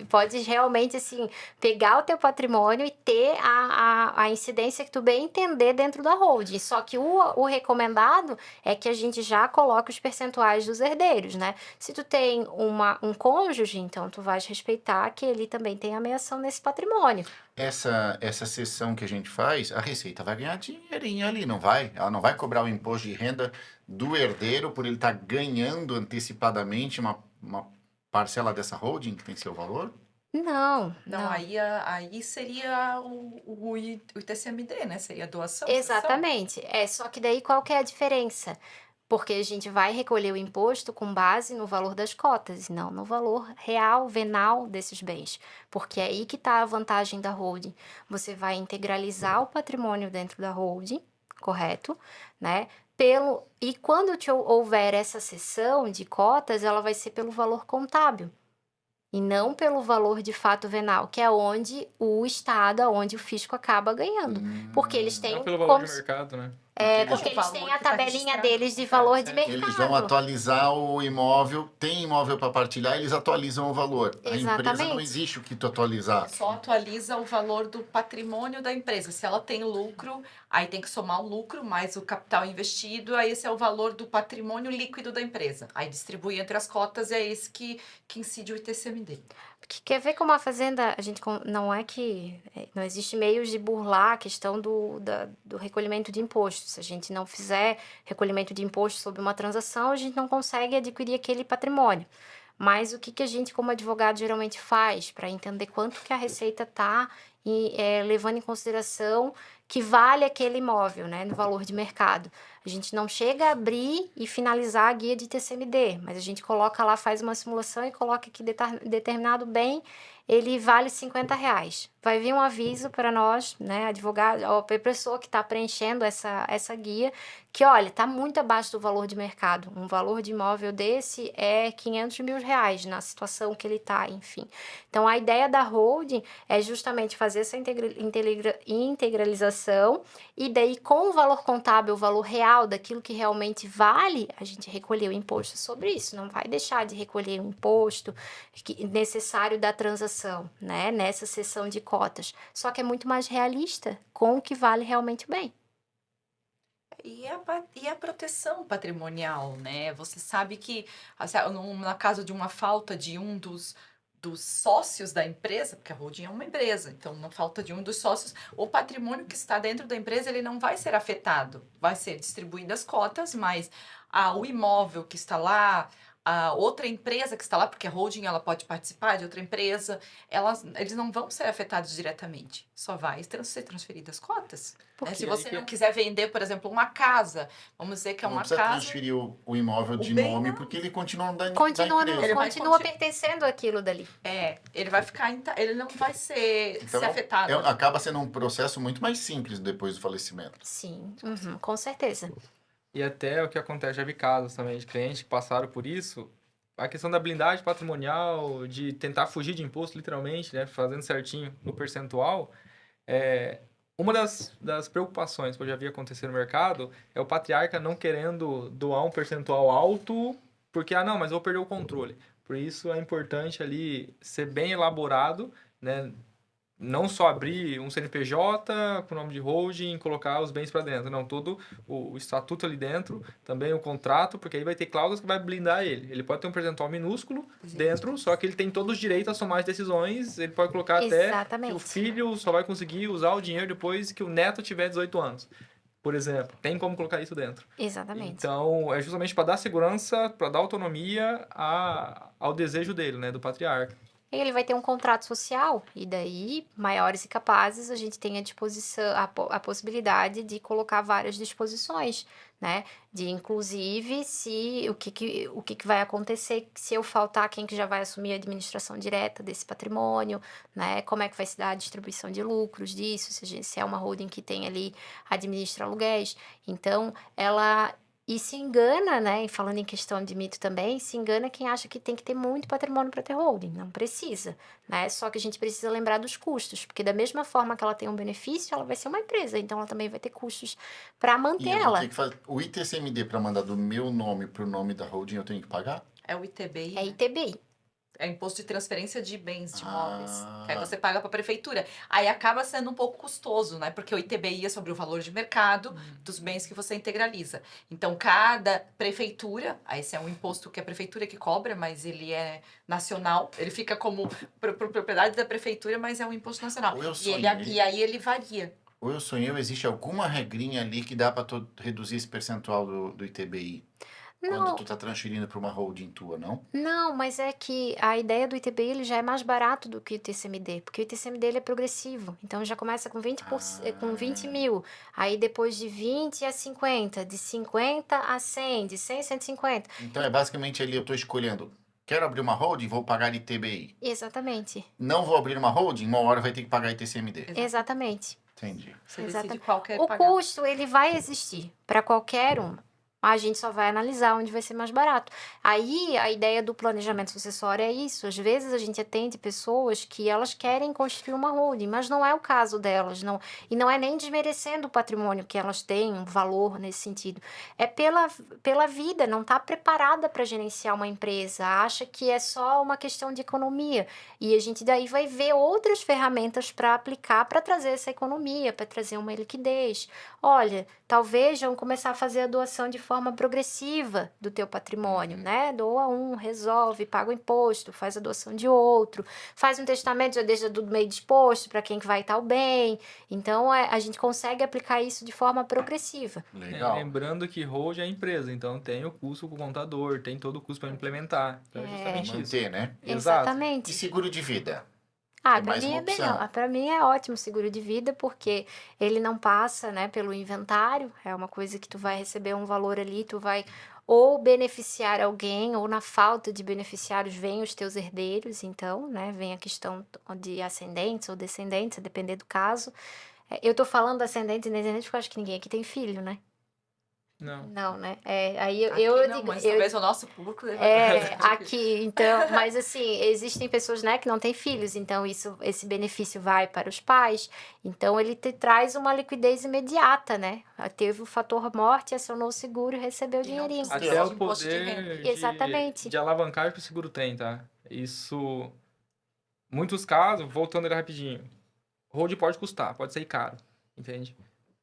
pode realmente, assim, pegar o teu patrimônio e ter a incidência que tu bem entender dentro da holding. Só que o recomendado é que a gente já coloque os percentuais dos herdeiros, né? Se tu tem um cônjuge, então tu vais respeitar que ele também tem a meação nesse patrimônio. Essa sessão que a gente faz, a Receita vai ganhar dinheirinho ali, não vai? Ela não vai cobrar o imposto de renda do herdeiro por ele estar ganhando antecipadamente uma parcela dessa holding que tem seu valor? Não. Aí seria o ITCMD, né? Seria doação. Exatamente. Só que daí qual que é a diferença? Porque a gente vai recolher o imposto com base no valor das cotas, e não no valor real, venal desses bens. Porque é aí que está a vantagem da holding. Você vai integralizar o patrimônio dentro da holding, correto? Né? E quando houver essa cessão de cotas, ela vai ser pelo valor contábil. E não pelo valor de fato venal, que é onde o Estado, onde o fisco acaba ganhando. Porque eles têm Não pelo valor como de mercado, né? porque o eles valor têm que a tá tabelinha registrado. deles de valor de Eles mercado. Eles vão atualizar o imóvel, tem imóvel para partilhar, eles atualizam o valor. A empresa não Exatamente. existe o que tu atualizar. Só atualiza o valor do patrimônio da empresa. Se ela tem lucro, aí tem que somar o lucro mais o capital investido, aí esse é o valor do patrimônio líquido da empresa. Aí distribui entre as cotas e é esse que incide o ITCMD. Porque quer ver como a fazenda, não é que não existe meios de burlar a questão do recolhimento de impostos. Se a gente não fizer recolhimento de imposto sobre uma transação, a gente não consegue adquirir aquele patrimônio. Mas o que a gente, como advogado, geralmente faz para entender quanto que a Receita está levando em consideração que vale aquele imóvel, né, no valor de mercado. A gente não chega a abrir e finalizar a guia de TCMD, mas a gente coloca lá, faz uma simulação e coloca que determinado bem, ele vale R$50. Vai vir um aviso para nós, né, advogado, a pessoa que está preenchendo essa guia, que olha, está muito abaixo do valor de mercado. Um valor de imóvel desse é R$500 mil na situação que ele está, enfim. Então, a ideia da holding é justamente fazer essa integralização e daí, com o valor contábil, o valor real daquilo que realmente vale, a gente recolher o imposto sobre isso. Não vai deixar de recolher o imposto necessário da transação, né? Nessa cessão de cotas. Só que é muito mais realista com o que vale realmente o bem. E a proteção patrimonial, né? Você sabe que, assim, na caso de uma falta de um dos sócios da empresa, porque a holding é uma empresa, então na falta de um dos sócios, o patrimônio que está dentro da empresa, ele não vai ser afetado, vai ser distribuído as cotas, mas o imóvel que está lá, a outra empresa que está lá, porque a holding ela pode participar de outra empresa, eles não vão ser afetados diretamente, só vai ser transferidas cotas. Né? Se você não quiser vender, por exemplo, uma casa, vamos dizer que é Não uma precisa casa... transferir o imóvel de bem nome, não. porque ele continua da Continua empresa. pertencendo àquilo dali. Ele vai ficar, ele não vai ser afetado. Acaba sendo um processo muito mais simples depois do falecimento. Sim, com certeza. E até o que acontece, já vi casos também de clientes que passaram por isso, a questão da blindagem patrimonial, de tentar fugir de imposto, literalmente, né, fazendo certinho no percentual, uma das preocupações que eu já vi acontecer no mercado é o patriarca não querendo doar um percentual alto, porque, não, mas eu vou perder o controle. Por isso é importante ali ser bem elaborado, né, não só abrir um CNPJ com o nome de holding e colocar os bens para dentro. Não, todo o estatuto ali dentro, também o contrato, porque aí vai ter cláusulas que vai blindar ele. Ele pode ter um percentual minúsculo dentro, só que ele tem todos os direitos a somar as decisões. Ele pode colocar até que o filho só vai conseguir usar o dinheiro depois que o neto tiver 18 anos. Por exemplo, tem como colocar isso dentro. Exatamente. Então, é justamente para dar segurança, para dar autonomia ao desejo dele, né, do patriarca. Ele vai ter um contrato social, e daí, maiores e capazes, a gente tem à disposição a possibilidade de colocar várias disposições, né? De, inclusive, o que vai acontecer se eu faltar, quem que já vai assumir a administração direta desse patrimônio, né? Como é que vai se dar a distribuição de lucros disso, se é uma holding que tem ali, administra aluguéis. Então, ela E se engana, né? E falando em questão de mito também, se engana quem acha que tem que ter muito patrimônio para ter holding. Não precisa, né? Só que a gente precisa lembrar dos custos, porque da mesma forma que ela tem um benefício, ela vai ser uma empresa, então ela também vai ter custos para E manter eu vou ela. ter que fazer... O ITCMD para mandar do meu nome pro nome da holding, eu tenho que pagar? É o ITBI, É né? ITBI. É imposto de transferência de bens, de imóveis. Que aí Ah. você paga para a prefeitura. Aí acaba sendo um pouco custoso, né? Porque o ITBI é sobre o valor de mercado dos bens que você integraliza. Então, cada prefeitura, aí esse é um imposto que a prefeitura que cobra, mas ele é nacional. Ele fica como propriedade da prefeitura, mas é um imposto nacional. Ou eu E aí ele varia. Ou eu sonhei, ou existe alguma regrinha ali que dá para reduzir esse percentual do ITBI quando Não, tu tá transferindo para uma holding tua, não? não, mas é que a ideia do ITBI ele já é mais barato do que o ITCMD, porque o ITCMD ele é progressivo. Então já começa com 20 mil, aí depois de 20 a 50, de 50 a 100, de 100 a 150. Então é basicamente ali eu estou escolhendo, quero abrir uma holding, vou pagar ITBI. Exatamente, Não vou abrir uma holding, uma hora vai ter que pagar ITCMD. exatamente. Entendi. Você Exatamente. decide qual quer O pagar. custo ele vai existir para qualquer um. A gente só vai analisar onde vai ser mais barato. Aí, a ideia do planejamento sucessório é isso. Às vezes, a gente atende pessoas que elas querem construir uma holding, mas não é o caso delas. Não, e não é nem desmerecendo o patrimônio que elas têm, um valor nesse sentido. É pela vida, não está preparada para gerenciar uma empresa. Acha que é só uma questão de economia. E a gente daí vai ver outras ferramentas para aplicar para trazer essa economia, para trazer uma liquidez. Olha, talvez vão começar a fazer a doação de forma progressiva do teu patrimônio, né? Doa um, resolve, paga o imposto, faz a doação de outro, faz um testamento, já deixa tudo meio disposto para quem que vai estar o bem. Então, a gente consegue aplicar isso de forma progressiva. Legal. Lembrando que hold é empresa, então tem o custo com o contador, tem todo o custo para implementar. Então é justamente isso. Manter, né? Exato. Exatamente. E seguro de vida? Ah, É para mais mim uma é bem, opção. para mim é ótimo o seguro de vida, porque ele não passa, né, pelo inventário, é uma coisa que tu vai receber um valor ali, tu vai ou beneficiar alguém, ou na falta de beneficiários vem os teus herdeiros, então, né, vem a questão de ascendentes ou descendentes, a depender do caso. Eu tô falando ascendentes e descendentes porque eu acho que ninguém aqui tem filho, né? Não. Não, né? Aí Aqui eu não, digo, mas talvez o nosso público deva aqui, então, mas assim, existem pessoas, né, que não têm filhos, então esse benefício vai para os pais, então ele te traz uma liquidez imediata, né? Teve o fator morte, acionou o seguro e recebeu o E não dinheirinho. precisa Até de o imposto de renda. poder Exatamente. de alavancagem que o seguro tem, tá? Isso, muitos casos, voltando ali rapidinho, hold pode custar, pode ser caro, entende?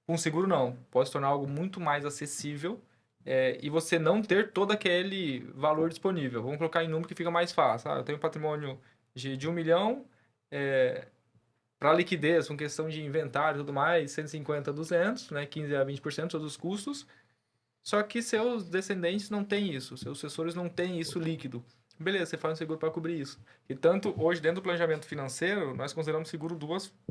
Com seguro não, pode se tornar algo muito mais acessível e você não ter todo aquele valor disponível. Vamos colocar em número que fica mais fácil. Eu tenho um patrimônio de 1 milhão, para liquidez, com questão de inventário e tudo mais, 150 a 200, né? 15 a 20% de todos os custos. Só que seus descendentes não têm isso, seus sucessores não têm isso líquido. Beleza, você faz um seguro para cobrir isso. E tanto hoje, dentro do planejamento financeiro, nós consideramos seguro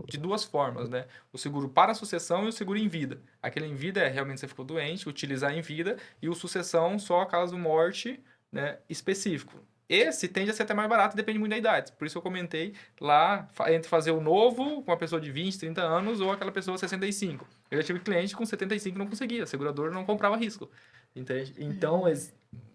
de duas formas, né? O seguro para a sucessão e o seguro em vida. Aquele em vida é realmente você ficou doente, utilizar em vida, e o sucessão só caso morte, né, específico. Esse tende a ser até mais barato, depende muito da idade. Por isso eu comentei lá, entre fazer o novo com uma pessoa de 20, 30 anos ou aquela pessoa de 65. Eu já tive cliente com 75 que não conseguia, a seguradora não comprava risco. Entende? Então,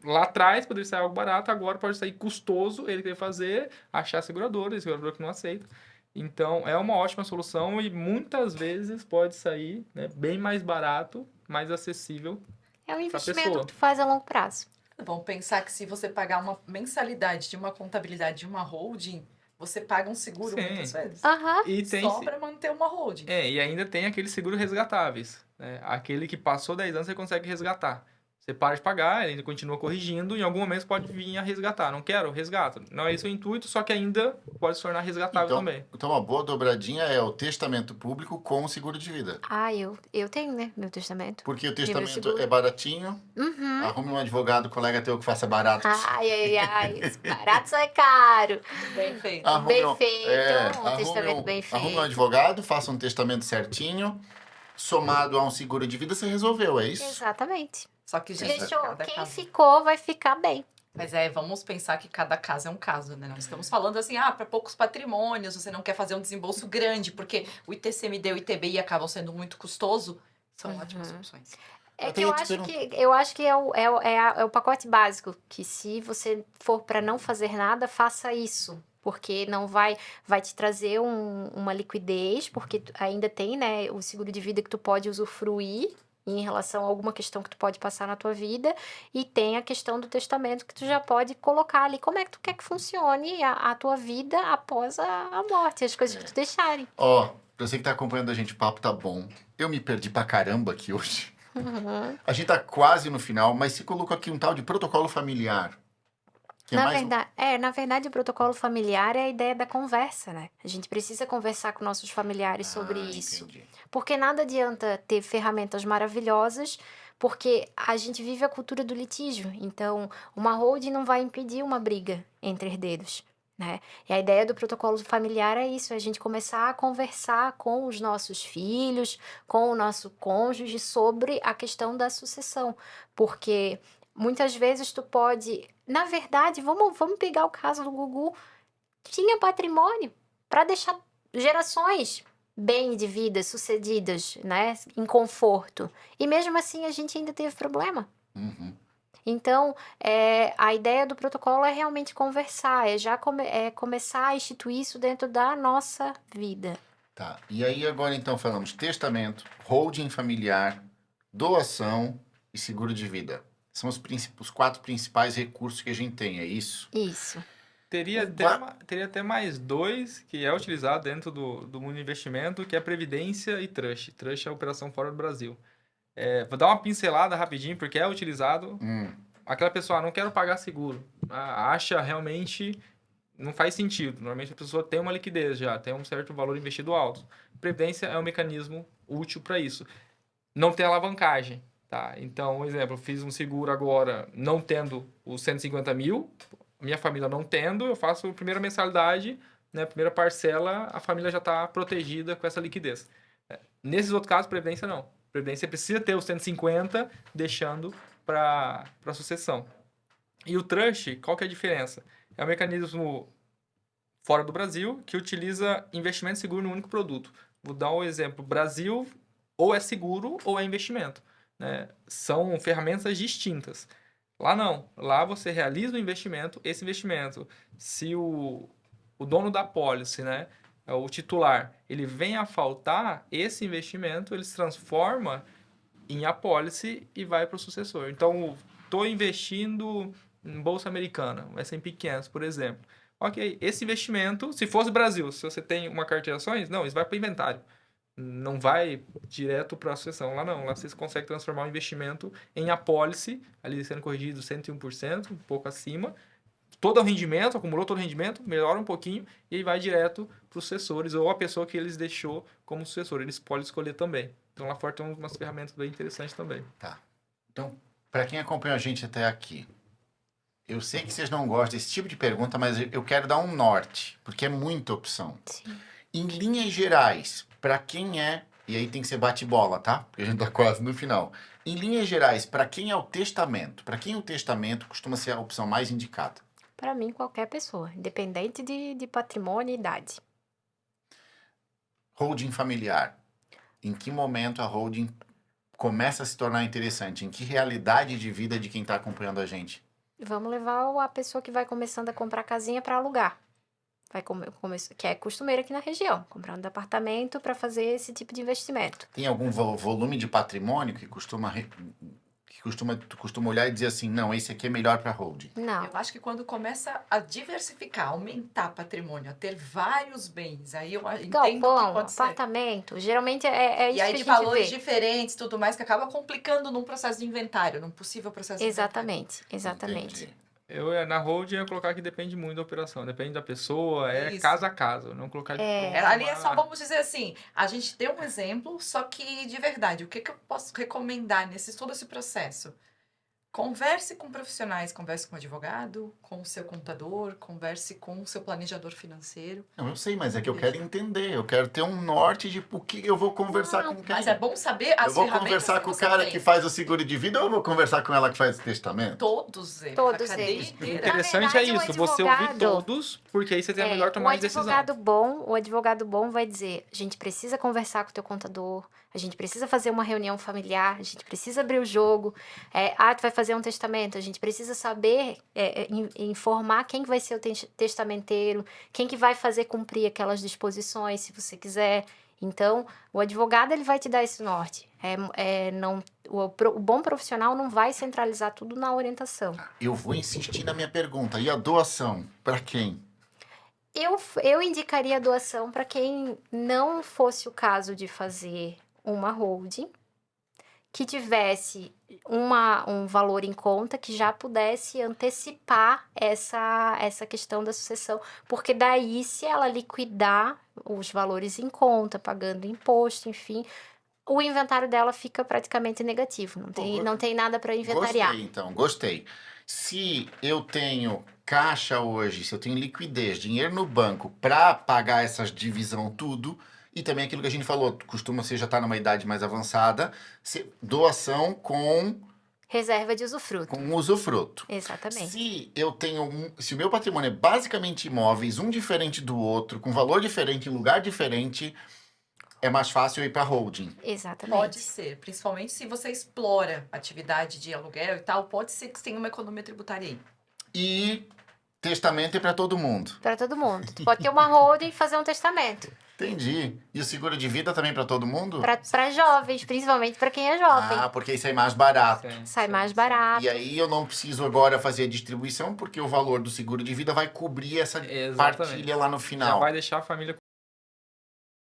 lá atrás poderia sair algo barato, agora pode sair custoso ele querer fazer, achar seguradora que não aceita. Então, é uma ótima solução e muitas vezes pode sair, né, bem mais barato, mais acessível. É um Pra investimento pessoa. que tu faz a longo prazo. Vamos pensar que se você pagar uma mensalidade de uma contabilidade de uma holding, você paga um seguro Sim. muitas vezes. Aham. E tem Só para manter uma holding. e ainda tem aquele seguro resgatáveis, né? Aquele que passou 10 anos você consegue resgatar. Você para de pagar, ele ainda continua corrigindo, em algum momento você pode vir a resgatar. Não quero, resgato. Não é esse o intuito, só que ainda pode se tornar resgatável também. Então, uma boa dobradinha é o testamento público com o seguro de vida. Ah, eu tenho, né, meu testamento. Porque o meu testamento seguro. é baratinho, Uhum. arrume um advogado, colega teu que faça barato. Ai, esse barato só é caro. Bem feito. Arrume Bem feito, um arrume testamento bem Arrume um feito. advogado, faça um testamento certinho, somado a um seguro de vida, você resolveu, é isso? Exatamente. Só que, gente, Deixou, cada quem caso... ficou vai ficar bem. Mas vamos pensar que cada caso é um caso, né? Não estamos falando assim, para poucos patrimônios, você não quer fazer um desembolso grande, porque o ITCMD e o ITBI acabam sendo muito custoso. São ótimas opções. É Até que eu ia te acho perguntar. que, eu acho que é o pacote básico, que se você for para não fazer nada, faça isso. Porque não vai te trazer uma liquidez, porque ainda tem, né, o seguro de vida que tu pode usufruir em relação a alguma questão que tu pode passar na tua vida, e tem a questão do testamento que tu já pode colocar ali como é que tu quer que funcione a tua vida após a morte, as coisas que tu deixarem. Ó, pra você que tá acompanhando a gente, o papo tá bom. Eu me perdi pra caramba aqui hoje. Uhum. A gente tá quase no final, mas se colocou aqui um tal de protocolo familiar. Que é Na mais verdade, na verdade, o protocolo familiar é a ideia da conversa, né? A gente precisa conversar com nossos familiares sobre isso. Entendi. Porque nada adianta ter ferramentas maravilhosas, porque a gente vive a cultura do litígio. Então, uma holding não vai impedir uma briga entre herdeiros, né? E a ideia do protocolo familiar é isso, é a gente começar a conversar com os nossos filhos, com o nosso cônjuge sobre a questão da sucessão. Porque muitas vezes tu pode... Na verdade, vamos pegar o caso do Gugu. Tinha patrimônio para deixar gerações bem de vida, sucedidas, né, em conforto. E mesmo assim a gente ainda teve problema. Uhum. Então, a ideia do protocolo é realmente conversar, começar a instituir isso dentro da nossa vida. Tá. E aí agora então falamos testamento, holding familiar, doação e seguro de vida. São os 4 principais recursos que a gente tem, é isso? Isso. Teria até mais 2 que é utilizado dentro do mundo de investimento, que é Previdência e Trust. Trust é a operação fora do Brasil. Vou dar uma pincelada rapidinho, porque é utilizado. Aquela pessoa, não quero pagar seguro. Acha realmente... Não faz sentido. Normalmente a pessoa tem uma liquidez já, tem um certo valor investido alto. Previdência é um mecanismo útil para isso. Não tem alavancagem, tá? Então, um exemplo, eu fiz um seguro agora, não tendo os 150 mil, minha família não tendo, eu faço a primeira mensalidade, né, a primeira parcela, a família já está protegida com essa liquidez. Nesses outros casos, Previdência não. Previdência precisa ter os 150, deixando para a sucessão. E o Trust, qual que é a diferença? É um mecanismo fora do Brasil que utiliza investimento seguro no único produto. Vou dar um exemplo. Brasil ou é seguro ou é investimento, né? São ferramentas distintas. Lá não. Lá você realiza o investimento. Esse investimento, se o dono da apólice, né, o titular, ele vem a faltar, esse investimento ele se transforma em apólice e vai para o sucessor. Então, estou investindo em Bolsa Americana, um S&P 500, por exemplo. Ok, esse investimento, se fosse Brasil, se você tem uma carteira de ações, não, isso vai para o inventário. Não vai direto para a sucessão. Lá não, lá você consegue transformar o investimento em apólice, ali sendo corrigido 101%, um pouco acima. Todo o rendimento, acumulou todo o rendimento, melhora um pouquinho e aí vai direto para os sucessores ou a pessoa que eles deixou como sucessor. Eles podem escolher também. Então lá fora tem umas ferramentas bem interessantes também. Tá. Então, para quem acompanha a gente até aqui, eu sei que vocês não gostam desse tipo de pergunta, mas eu quero dar um norte, porque é muita opção. Sim. Em linhas gerais, para quem é, e aí tem que ser bate-bola, tá? Porque a gente tá quase no final. Em linhas gerais, para quem é o testamento? Para quem o testamento costuma ser a opção mais indicada? Para mim, qualquer pessoa, independente de patrimônio e idade. Holding familiar. Em que momento a holding começa a se tornar interessante? Em que realidade de vida de quem está acompanhando a gente? Vamos levar a pessoa que vai começando a comprar casinha para alugar. Que é costumeiro aqui na região, comprando apartamento para fazer esse tipo de investimento. Tem algum volume de patrimônio que tu costuma olhar e dizer assim, não, esse aqui é melhor para holding? Não. Eu acho que quando começa a diversificar, aumentar patrimônio, a ter vários bens, aí eu entendo que Galpão, pode ser. apartamento, geralmente é isso E aí que a de gente valores vê. diferentes, tudo mais, que acaba complicando num processo de inventário, num possível processo de Exatamente, exatamente. Entendi. Na holding eu ia colocar que depende muito da operação, depende da pessoa, Isso. caso a caso, não colocar de pronto. Ali é só, vamos dizer assim, a gente deu um exemplo, só que de verdade, o que eu posso recomendar todo esse processo? Converse com profissionais, converse com o advogado, com o seu contador, converse com o seu planejador financeiro. Não, eu sei, mas é que eu quero entender. Eu quero ter um norte de por que eu vou conversar com quem. Mas é bom saber as Eu vou ferramentas conversar que com o você cara tem. que faz o seguro de vida ou eu vou conversar com ela que faz o testamento? Todos eles. Todos a cadeia eles. O inteira. interessante verdade, é o isso, você ouvir advogado- todos, porque aí você tem a melhor tomada de decisão. O advogado bom vai dizer, a gente precisa conversar com o teu contador, A gente precisa fazer uma reunião familiar, a gente precisa abrir o jogo. Tu vai fazer um testamento, a gente precisa saber informar quem que vai ser o testamenteiro, quem que vai fazer cumprir aquelas disposições, se você quiser. Então, o advogado ele vai te dar esse norte. O bom profissional não vai centralizar tudo na orientação. Eu vou insistir na minha pergunta. E a doação? Para quem? Eu indicaria a doação para quem não fosse o caso de fazer uma holding, que tivesse um valor em conta, que já pudesse antecipar essa questão da sucessão. Porque daí, se ela liquidar os valores em conta, pagando imposto, enfim, o inventário dela fica praticamente negativo. Não tem nada para inventariar. Gostei, então. Gostei. Se eu tenho caixa hoje, se eu tenho liquidez, dinheiro no banco para pagar essas divisão tudo, e também aquilo que a gente falou, costuma ser já tá numa idade mais avançada, doação com Reserva de usufruto. com usufruto. Exatamente. Se eu tenho se o meu patrimônio é basicamente imóveis, um diferente do outro, com valor diferente, em lugar diferente, é mais fácil eu ir para holding. Exatamente. Pode ser, principalmente se você explora atividade de aluguel e tal, pode ser que tenha uma economia tributária aí. E testamento é para todo mundo. Para todo mundo. Tu pode ter uma holding e fazer um testamento. Entendi. E o seguro de vida também para todo mundo? Para jovens, principalmente para quem é jovem. Ah, porque isso é mais barato. Sai mais barato. E aí eu não preciso agora fazer a distribuição, porque o valor do seguro de vida vai cobrir essa Exatamente. partilha lá no Já final. vai deixar a família